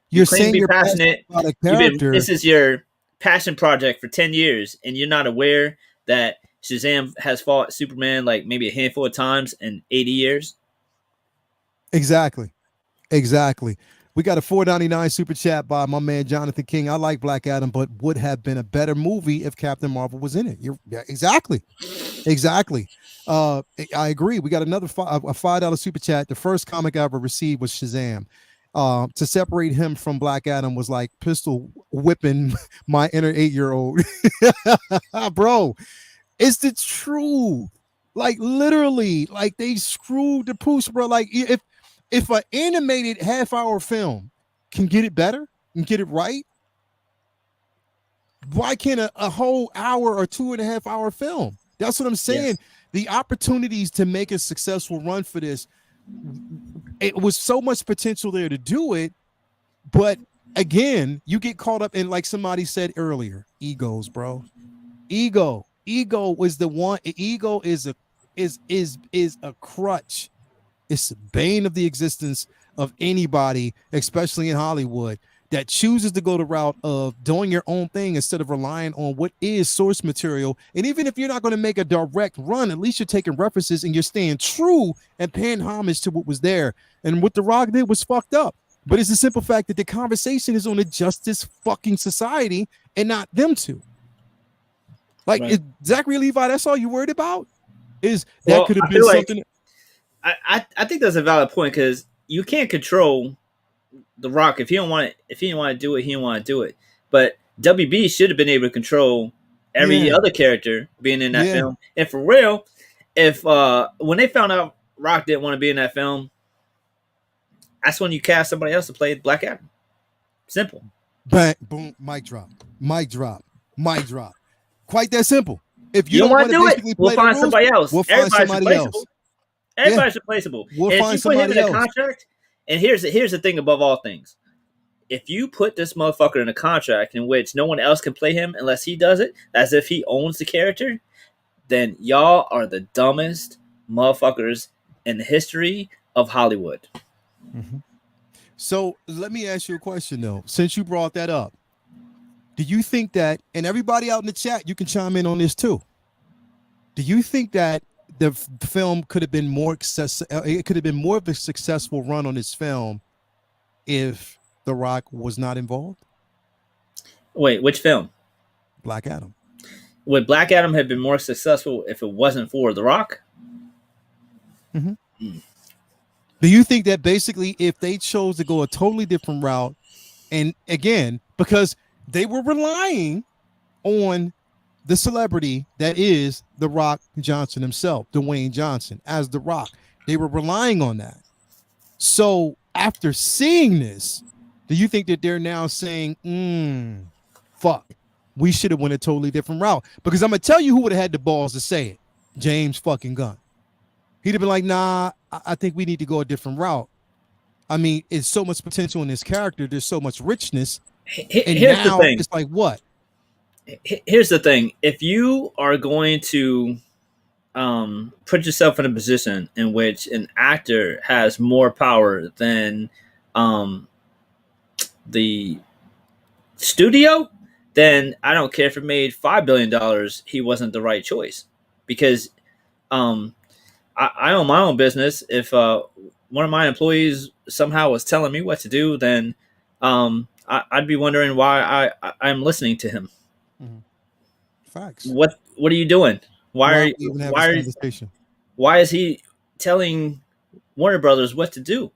You're saying you're passionate about a character. This is your passion project for 10 years, and you're not aware that Shazam has fought Superman like maybe a handful of times in 80 years. Exactly. We got a $4.99 super chat by my man Jonathan King. I like Black Adam, but would have been a better movie if Captain Marvel was in it. Exactly. I agree. We got another a $5 super chat. The first comic I ever received was Shazam. To separate him from Black Adam was like pistol whipping my inner 8-year-old. Bro, it's the truth. Like literally, like they screwed the pooch, bro. Like if an animated half-hour film can get it better and get it right, why can't a whole hour or 2.5 hour film? That's what I'm saying. Yes. The opportunities to make a successful run for this, it was so much potential there to do it, but again, you get caught up in, like somebody said earlier, egos, bro. Ego was the one. Ego is a crutch. It's the bane of the existence of anybody, especially in Hollywood, that chooses to go the route of doing your own thing instead of relying on what is source material. And even if you're not going to make a direct run, at least you're taking references and you're staying true and paying homage to what was there. And what The Rock did was fucked up. But it's the simple fact that the conversation is on a justice fucking society and not them two. Like, Right. is Zachary Levi, that's all you worried about? Is that could have been something? I think that's a valid point because you can't control The Rock if he didn't want to do it, he didn't want to do it. But WB should have been able to control every other character being in that film. And for real, if when they found out Rock didn't want to be in that film, that's when you cast somebody else to play Black Adam. Simple. Bang, boom, mic drop, mic drop, mic drop. Quite that simple. If You don't want to do it, we'll find somebody else. We'll find somebody else. Everybody's replaceable. We'll and find if you put him in somebody a else. contract, and here's the thing above all things. If you put this motherfucker in a contract in which no one else can play him unless he does it, as if he owns the character, then y'all are the dumbest motherfuckers in the history of Hollywood. Mm-hmm. So let me ask you a question, though. Since you brought that up, do you think that, and everybody out in the chat, you can chime in on this too. Do you think that the film could have been more it could have been more of a successful run on this film if The Rock was not involved? Wait, which film? Black Adam. Would Black Adam have been more successful if it wasn't for The Rock? Mm-hmm. Do you think that basically if they chose to go a totally different route, and again, because they were relying on the celebrity that is The Rock Johnson himself, Dwayne Johnson, as The Rock, they were relying on that. So after seeing this, do you think that they're now saying, fuck, we should have went a totally different route? Because I'm going to tell you who would have had the balls to say it. James fucking Gunn. He'd have been like, nah, I think we need to go a different route. I mean, it's so much potential in this character. There's so much richness. And here's now the thing. It's like, what? Here's the thing. If you are going to put yourself in a position in which an actor has more power than the studio, then I don't care if it made $5 billion, he wasn't the right choice. Because I own my own business. If one of my employees somehow was telling me what to do, then I'd be wondering why I'm listening to him. Mm-hmm. Facts. What are you doing? Why is he telling Warner Brothers what to do?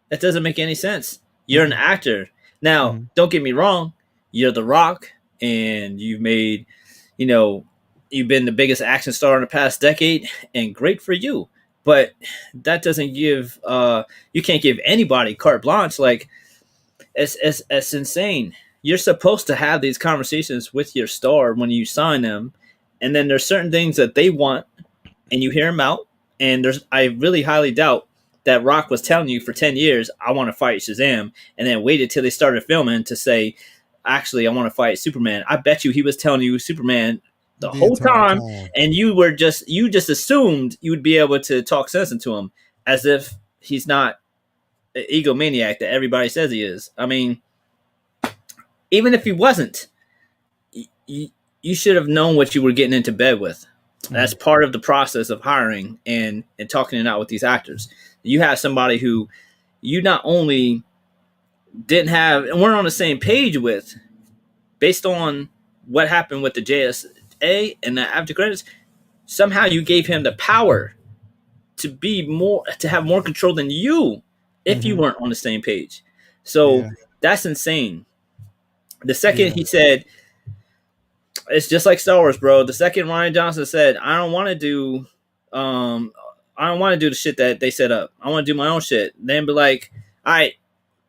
That doesn't make any sense. You're an actor. Now, don't get me wrong. You're The Rock, and you've made, you've been the biggest action star in the past decade, and great for you. But that doesn't give you can't give anybody carte blanche. Like, it's insane. You're supposed to have these conversations with your star when you sign them, and then there's certain things that they want, and you hear them out. And I really highly doubt that Rock was telling you for 10 years, I want to fight Shazam, and then waited till they started filming to say, actually, I want to fight Superman. I bet you he was telling you Superman the whole time, and you just assumed you would be able to talk sense into him, as if he's not an egomaniac that everybody says he is. I mean, even if he wasn't, you should have known what you were getting into bed with. That's part of the process of hiring and talking it out with these actors. You have somebody who you not only didn't have and weren't on the same page with, based on what happened with the JSA and the after credits, somehow you gave him the power to have more control than you if you weren't on the same page. So that's insane. The second he said, it's just like Star Wars, bro. The second Rian Johnson said, I don't want to do the shit that they set up. I want to do my own shit. Then be like, all right,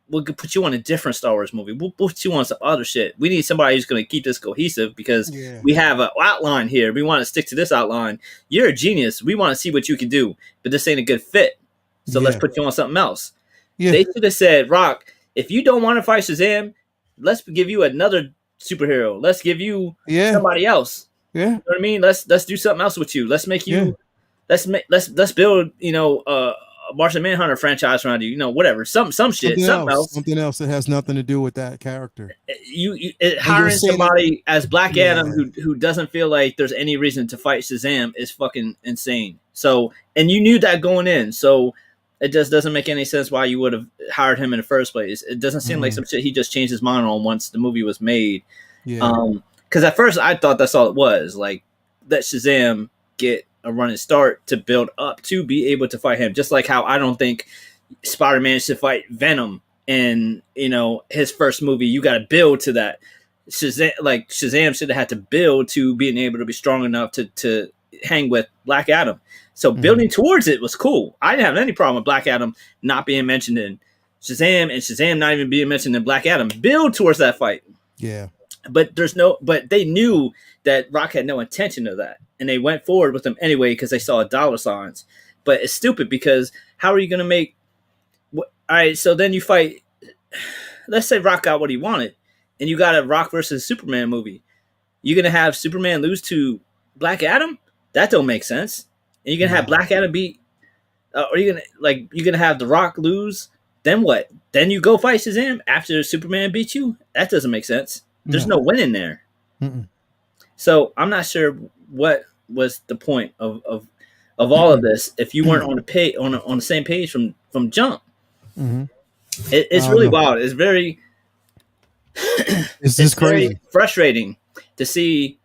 we'll put you on a different Star Wars movie. We'll put you on some other shit. We need somebody who's going to keep this cohesive because we have an outline here. We want to stick to this outline. You're a genius. We want to see what you can do, but this ain't a good fit. So let's put you on something else. Yeah. They should have said, Rock, if you don't want to fight Shazam, let's give you another superhero. Let's give you somebody else. Yeah. You know what I mean? Let's do something else with you. Let's make you. Yeah. Let's build. A Martian Manhunter franchise around you. Whatever. Some shit. Something else. Something else that has nothing to do with that character. Hiring somebody as Black Adam Yeah. who doesn't feel like there's any reason to fight Shazam is fucking insane. So, and you knew that going in. So it just doesn't make any sense why you would have hired him in the first place. It doesn't seem like some shit he just changed his mind on once the movie was made. Yeah. Because at first I thought that's all it was. Like, let Shazam get a running start to build up to be able to fight him. Just like how I don't think Spider-Man should fight Venom in his first movie. You got to build to that. Shazam should have had to build to being able to be strong enough to hang with Black Adam. So building towards it was cool. I didn't have any problem with Black Adam not being mentioned in Shazam and Shazam not even being mentioned in Black Adam. Build towards that fight. Yeah. But they knew that Rock had no intention of that, and they went forward with him anyway because they saw dollar signs. But it's stupid because how are you going to make? All right, so then you fight. Let's say Rock got what he wanted, and you got a Rock versus Superman movie. You're gonna have Superman lose to Black Adam? That don't make sense. And you're gonna have Black Adam beat, or you're gonna have The Rock lose. Then what? Then you go fight Shazam after Superman beats you? That doesn't make sense. There's no winning there. Mm-mm. So I'm not sure what was the point of all of this if you weren't on the same page from jump. Mm-hmm. It's really wild. It's very it's crazy. Very frustrating to see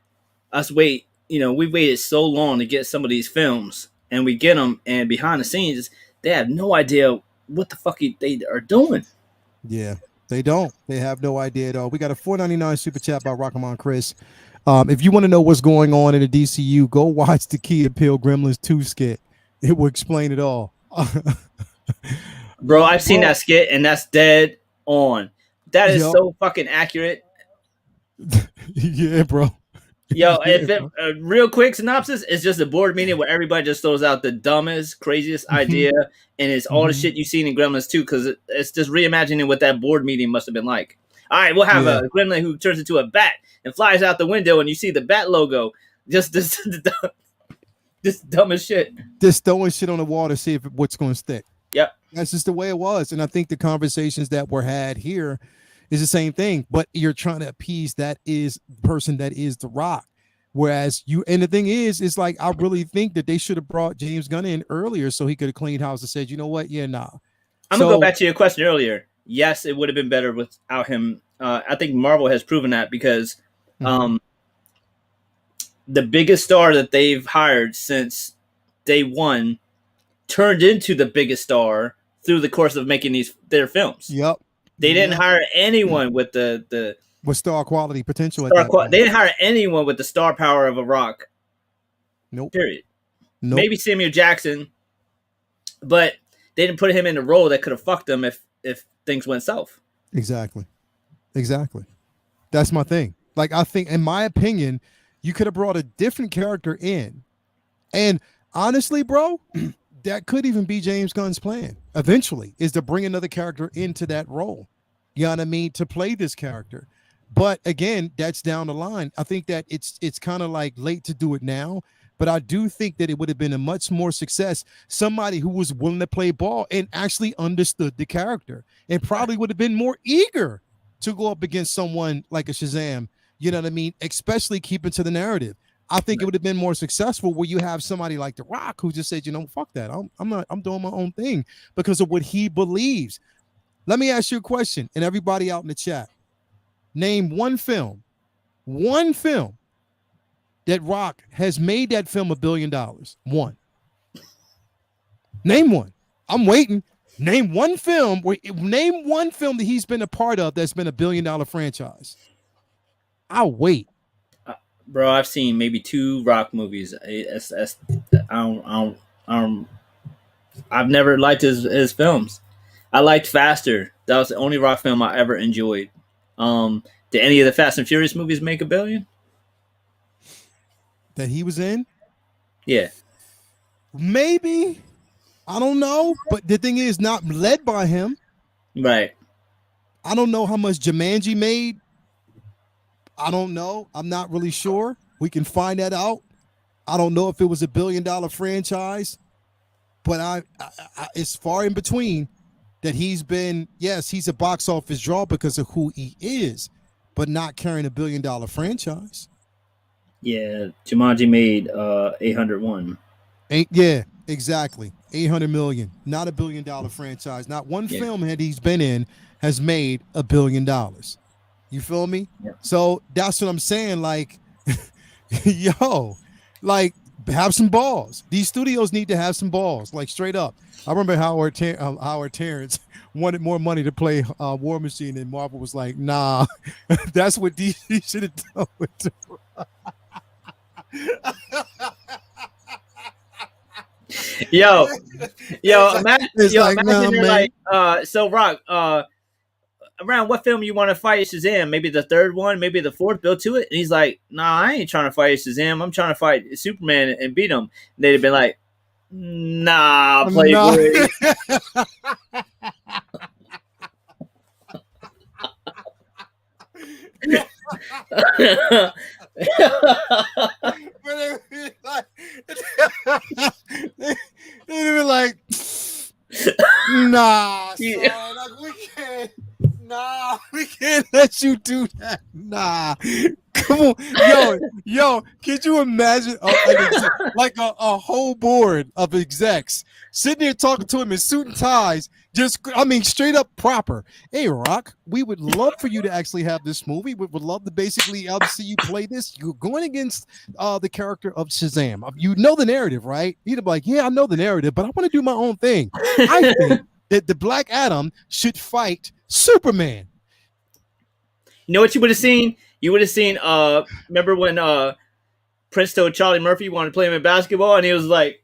us wait. We've waited so long to get some of these films, and we get them, and behind the scenes, they have no idea what the fuck they are doing. Yeah. They don't. They have no idea at all. We got a $4.99 super chat by Rockamon Chris. If you want to know what's going on in the DCU, go watch the Key and Peele Gremlins 2 skit. It will explain it all. Bro, I've seen that skit, and that's dead on. That is so fucking accurate. Yeah, bro. Yo, real quick synopsis, it's just a board meeting where everybody just throws out the dumbest, craziest idea, and it's all the shit you've seen in Gremlins 2, because it's just reimagining what that board meeting must have been like. All right, we'll have a gremlin who turns into a bat and flies out the window, and you see the bat logo. Just dumb as shit. Just throwing shit on the wall to see what's going to stick. Yep. That's just the way it was. And I think the conversations that were had here is the same thing, but you're trying to appease that is person that is The Rock. Whereas and the thing is, it's like, I really think that they should have brought James Gunn in earlier so he could have cleaned house and said, you know what? Yeah, nah. I'm going to go back to your question earlier. Yes, it would have been better without him. I think Marvel has proven that because the biggest star that they've hired since day one turned into the biggest star through the course of making their films. Yep. They didn't hire anyone with the with star quality potential. They didn't hire anyone with the star power of a Rock. Nope. Period. Nope. Maybe Samuel Jackson, but they didn't put him in a role that could have fucked them if things went south. Exactly. That's my thing. Like, I think, in my opinion, you could have brought a different character in, and honestly, bro, that could even be James Gunn's plan eventually, is to bring another character into that role. You know what I mean? To play this character. But again, that's down the line. I think that it's kind of like late to do it now, but I do think that it would have been a much more success. Somebody who was willing to play ball and actually understood the character and probably would have been more eager to go up against someone like a Shazam. You know what I mean? Especially keeping to the narrative. I think it would have been more successful where you have somebody like The Rock who just said, fuck that. I'm doing my own thing because of what he believes. Let me ask you a question, and everybody out in the chat. Name one film that Rock has made that film $1 billion. One. Name one. I'm waiting. Name one film that he's been a part of that's been $1 billion franchise. I'll wait. Bro, I've seen maybe 2 Rock movies. I've never liked his films. I liked Faster. That was the only Rock film I ever enjoyed. Did any of the Fast and Furious movies make $1 billion? That he was in? Yeah. Maybe. I don't know. But the thing is, not led by him. Right. I don't know how much Jumanji made. I don't know. I'm not really sure. We can find that out. I don't know if it was $1 billion franchise, but it's far in between that he's been, yes, he's a box office draw because of who he is, but not carrying $1 billion franchise. Yeah, Jumanji made 801. Yeah, exactly. 800 million, not $1 billion franchise. Not one film that he's been in has made $1 billion. You feel me? Yeah. So that's what I'm saying. Like, yo, like, have some balls. These studios need to have some balls, like straight up. I remember Howard Terrence wanted more money to play War Machine, and Marvel was like, nah, that's what DC should have done with the Yo, like, imagine you're like, so Rock, around what film you want to fight Shazam? Maybe the third one, maybe the fourth, build to it. And he's like, nah, I ain't trying to fight Shazam. I'm trying to fight Superman and beat him. And they'd have been like, nah, Playboy. They'd be like, nah, son, like, we can't let you do that. Nah, come on, yo, could you imagine a whole board of execs sitting there talking to him in suit and ties? Straight up proper. Hey, Rock, we would love for you to actually have this movie. We would love to basically see you play this. You're going against the character of Shazam. You know the narrative, right? He'd be like, yeah, I know the narrative, but I want to do my own thing. I think that the Black Adam should fight Superman. You know what you would have seen? You would have seen, remember when Prince told Charlie Murphy he wanted to play him in basketball, and he was like,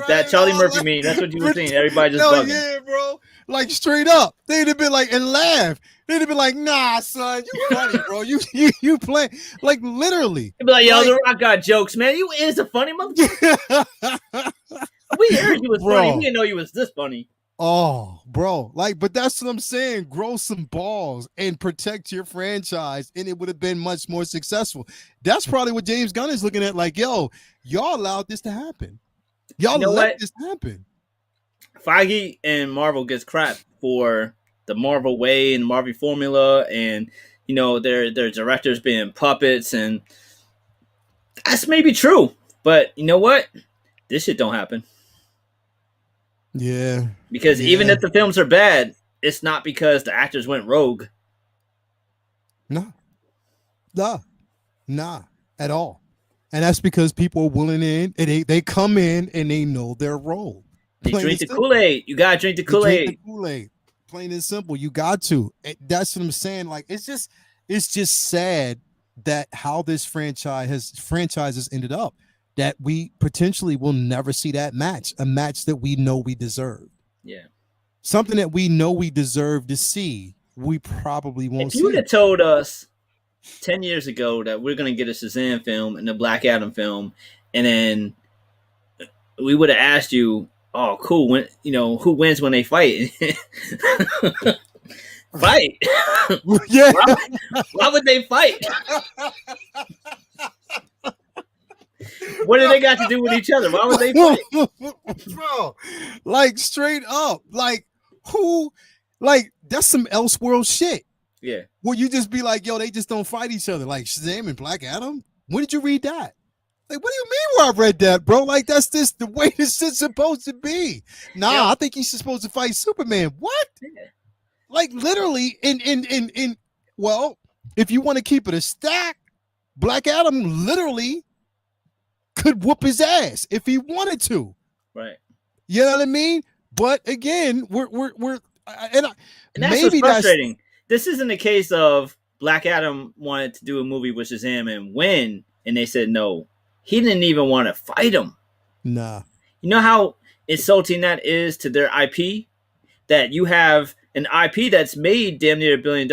that Charlie Murphy meme. That's what you were saying. Everybody just bugging. Yeah, bro. Like straight up, they'd have been like and laugh. They'd have been like, "Nah, son, you funny, bro. You play like literally." They'd be like, "Yo, The Rock got jokes, man. You is a funny motherfucker." We heard you was funny. We didn't know you was this funny. Oh, bro. Like, but that's what I'm saying. Grow some balls and protect your franchise, and it would have been much more successful. That's probably what James Gunn is looking at. Like, yo, y'all allowed this to happen. Y'all let this happen. Feige and Marvel gets crap for the Marvel way and Marvel formula, and their directors being puppets, and that's maybe true. But you know what? This shit don't happen. Yeah. Because even if the films are bad, it's not because the actors went rogue. Nah, at all. And that's because people are willing in, and they come in and they know their role. They drink the Kool-Aid. You gotta drink the Kool-Aid. Plain and simple. You got to. That's what I'm saying. Like, it's just sad that how this franchises ended up. That we potentially will never see that match, a match that we know we deserve. Yeah. Something that we know we deserve to see, we probably won't see. If you would have told us 10 years ago that we're going to get a Shazam film and a Black Adam film, and then we would have asked you, oh, cool, when who wins when they fight? Fight. Yeah. Why would they fight? What do they got to do with each other? Why would they fight? Bro, like straight up, like who, like that's some Elseworld shit. Yeah. Will you just be like, yo, they just don't fight each other, like Shazam and Black Adam? When did you read that? Like, what do you mean where I read that, bro? Like, that's just the way this shit's supposed to be. Nah, I think he's supposed to fight Superman. What? Yeah. Like literally well, if you want to keep it a stack, Black Adam literally could whoop his ass if he wanted to. Right. You know what I mean? But again, and that's what's frustrating. This isn't a case of Black Adam wanted to do a movie with Shazam and win, and they said no. He didn't even want to fight him. Nah. You know how insulting that is to their IP? That you have an IP that's made damn near $1 billion,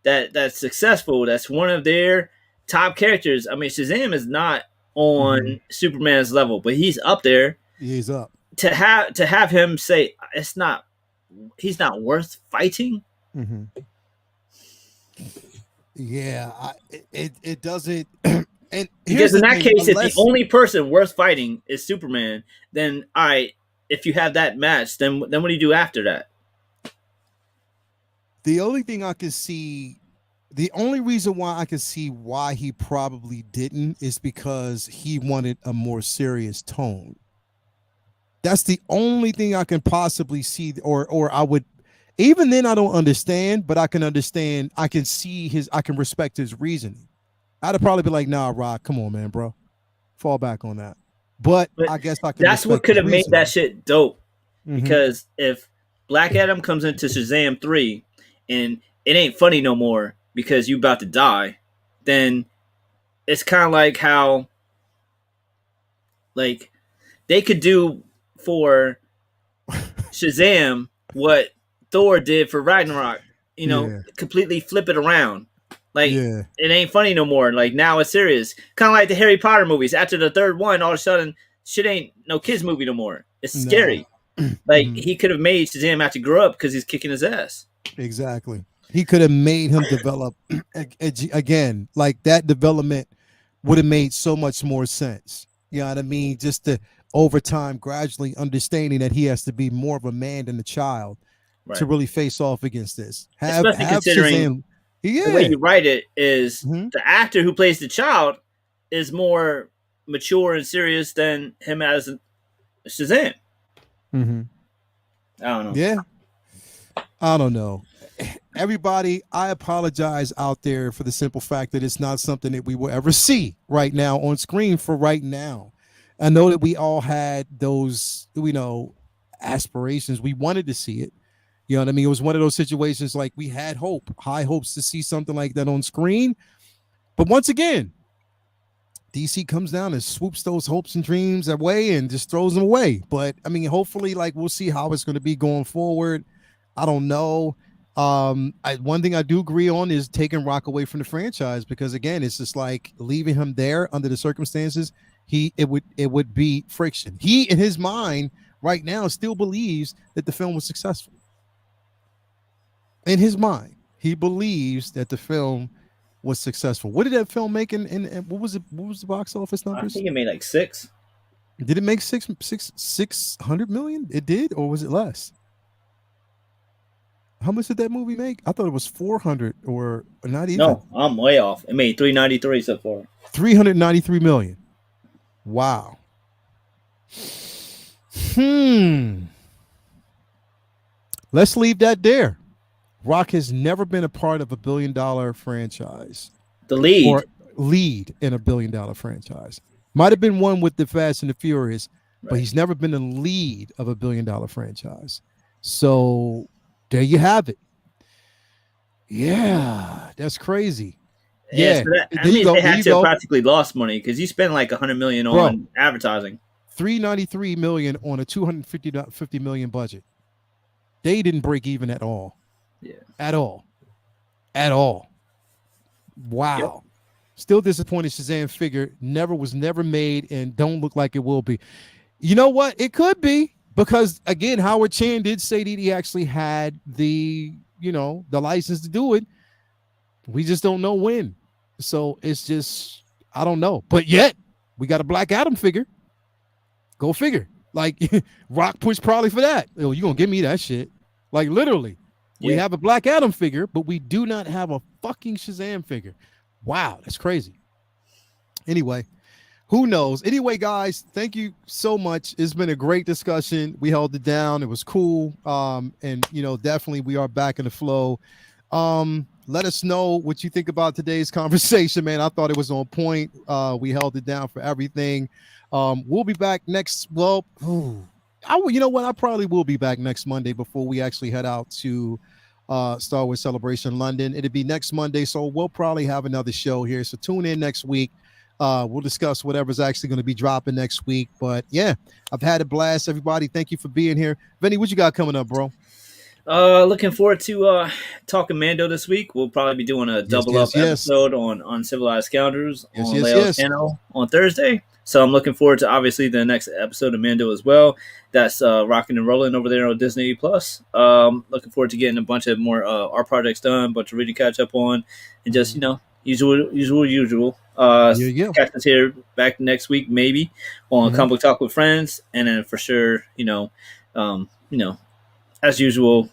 that's successful, that's one of their top characters. I mean, Shazam is not on Superman's level, but he's up there. He's up. To have him say he's not worth fighting. Yeah, it doesn't. And here's Because in the that thing, case, if the unless only person worth fighting is Superman, then all right. If you have that match, then what do you do after that? the only thing I can see, the only reason why I can see why he probably didn't is because he wanted a more serious tone. That's the only thing I can possibly see, or I would. Even then, I don't understand, but I can understand. I can see his. I can respect his reasoning. I'd probably be like, "Nah, Rock, come on, man, bro, fall back on that." But But I guess I can that's what respect could his have made that reasoning. shit dope. Mm-hmm. Because if Black Adam comes into Shazam 3 and it ain't funny no more because you about to die, then it's kind of like how like they could do for Shazam what Thor did for Ragnarok. Yeah, Completely flip it around. Like yeah, it ain't funny no more. Like now it's serious. Kind of like the Harry Potter movies. After the third one, all of a sudden shit ain't no kids movie no more. It's no, scary. Like he could have made Shazam have to grow up because he's kicking his ass. exactly. He could have made him develop again. Like that development would have made so much more sense. You know what I mean? Just to over time, gradually understanding that he has to be more of a man than a child to Right. really face off against this. Especially Have considering Shazam. the way Yeah. you write it is Mhm. the actor who plays the child is more mature and serious than him as Shazam. Mhm. I don't know. Yeah. I don't know. Everybody, I apologize out there for the simple fact that it's not something that we will ever see right now on screen for right now. I know that we all had those, aspirations. We wanted to see it. You know what I mean? It was one of those situations like we had hope, high hopes to see something like that on screen. But once again, DC comes down and swoops those hopes and dreams away and just throws them away. But I mean, hopefully, like we'll see how it's going to be going forward. I don't know. One thing I do agree on is taking Rock away from the franchise because again, it's just like leaving him there under the circumstances. It would be friction. He in his mind right now still believes that the film was successful. In his mind, he believes that the film was successful. What did that film make in what was it? What was the box office I numbers? think it made like 6. Did it make 600 million? It did, or was it less? How much did that movie make? I thought it was 400 or not even No, I'm way off. It made 393 so far. 393 million. Wow. Let's leave that there. Rock has never been a part of a $1 billion franchise The lead. or lead in a $1 billion franchise. Might have been one with the Fast and the Furious, but he's never been a lead of a $1 billion franchise. So there you have it. Yeah, that's crazy. Yeah, So that there you means go. they There had you to have go, practically lost money because you spend like 100 million bro. on advertising. 393 million on a 250 million budget. They didn't break even at all. Yeah. At all. At all. Wow. Yep. Still disappointed Shazam figure was never made and don't look like it will be. You know what? It could be because again, Howard Chan did say that he actually had the license to do it. We just don't know when. So it's just, I don't know. But yet, we got a Black Adam figure. Go figure. Like, Rock pushed probably for that. Oh, you going to give me that shit. Like, literally. We have a Black Adam figure, but we do not have a fucking Shazam figure. Wow, that's crazy. Anyway, who knows? Anyway, guys, thank you so much. It's been a great discussion. We held it down. It was cool. And definitely we are back in the flow. Let us know what you think about today's conversation, man. I thought it was on point. We held it down for everything. We'll be back next. Well, you know what? I probably will be back next Monday before we actually head out to Star Wars Celebration London. It'll be next Monday, so we'll probably have another show here. So tune in next week. We'll discuss whatever's actually going to be dropping next week. But yeah, I've had a blast, everybody. Thank you for being here. Vinny, what you got coming up, bro? Looking forward to talking Mando this week. We'll probably be doing a double up episode on Civilized Scoundrels on Leo's channel on Thursday. So I'm looking forward to obviously the next episode of Mando as well. That's rocking and rolling over there on Disney Plus. Looking forward to getting a bunch of more art projects done, bunch of reading catch up on, and just usual. Yeah. Catch us here back next week maybe on Comic Book Talk with Friends, and then for sure, as usual,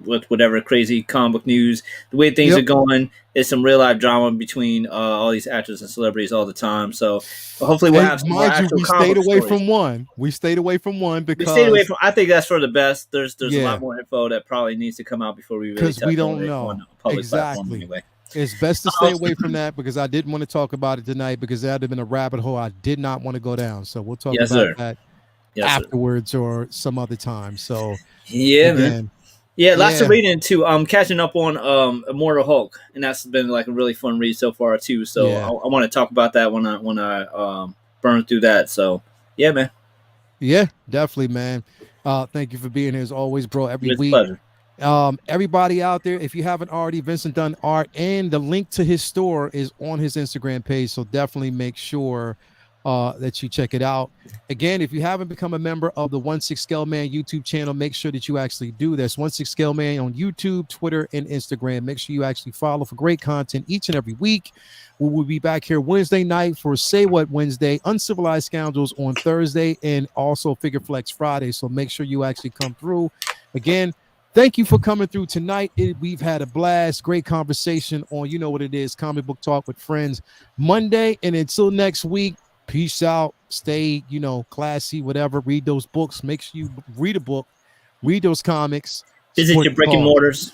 with whatever crazy comic book news, the way things are going, is some real life drama between all these actors and celebrities all the time. So hopefully we'll have some more actual we comic stayed book away stories. from one. We stayed away from one because we stayed away from. I think that's for the best. There's a lot more info that probably needs to come out before we really touch we don't on it know on a public platform anyway. It's best to stay away from that because I didn't want to talk about it tonight because that'd have been a rabbit hole I did not want to go down. So we'll talk about that afterwards or some other time. So man. Yeah, lots of reading too. I'm catching up on Immortal Hulk, and that's been like a really fun read so far too. So I want to talk about that when I burn through that. So yeah, man. Yeah, definitely, man. Thank you for being here as always, bro. Every week. Pleasure. Everybody out there, if you haven't already, Vincent Dunn Art, and the link to his store is on his Instagram page. So definitely make sure that you check it out. Again, if you haven't become a member of the 16 Scale Man YouTube channel, make sure that you actually do. There's 16 Scale Man on YouTube, Twitter, and Instagram. Make sure you actually follow for great content each and every week. We will be back here Wednesday night for Say What Wednesday, Uncivilized Scoundrels on Thursday, and also Figure Flex Friday. So make sure you actually come through. Again, thank you for coming through tonight. We've had a blast, great conversation on, you know what it is, Comic Book Talk with Friends Monday. And until next week, peace out. Stay, classy, whatever. Read those books. Make sure you read a book. Read those comics. Visit your brick and mortars.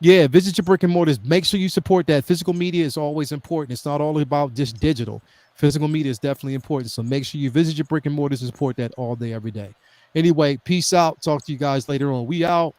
Yeah, visit your brick and mortars. Make sure you support that. Physical media is always important. It's not all about just digital. Physical media is definitely important. So make sure you visit your brick and mortars and support that all day, every day. Anyway, peace out. Talk to you guys later on. We out.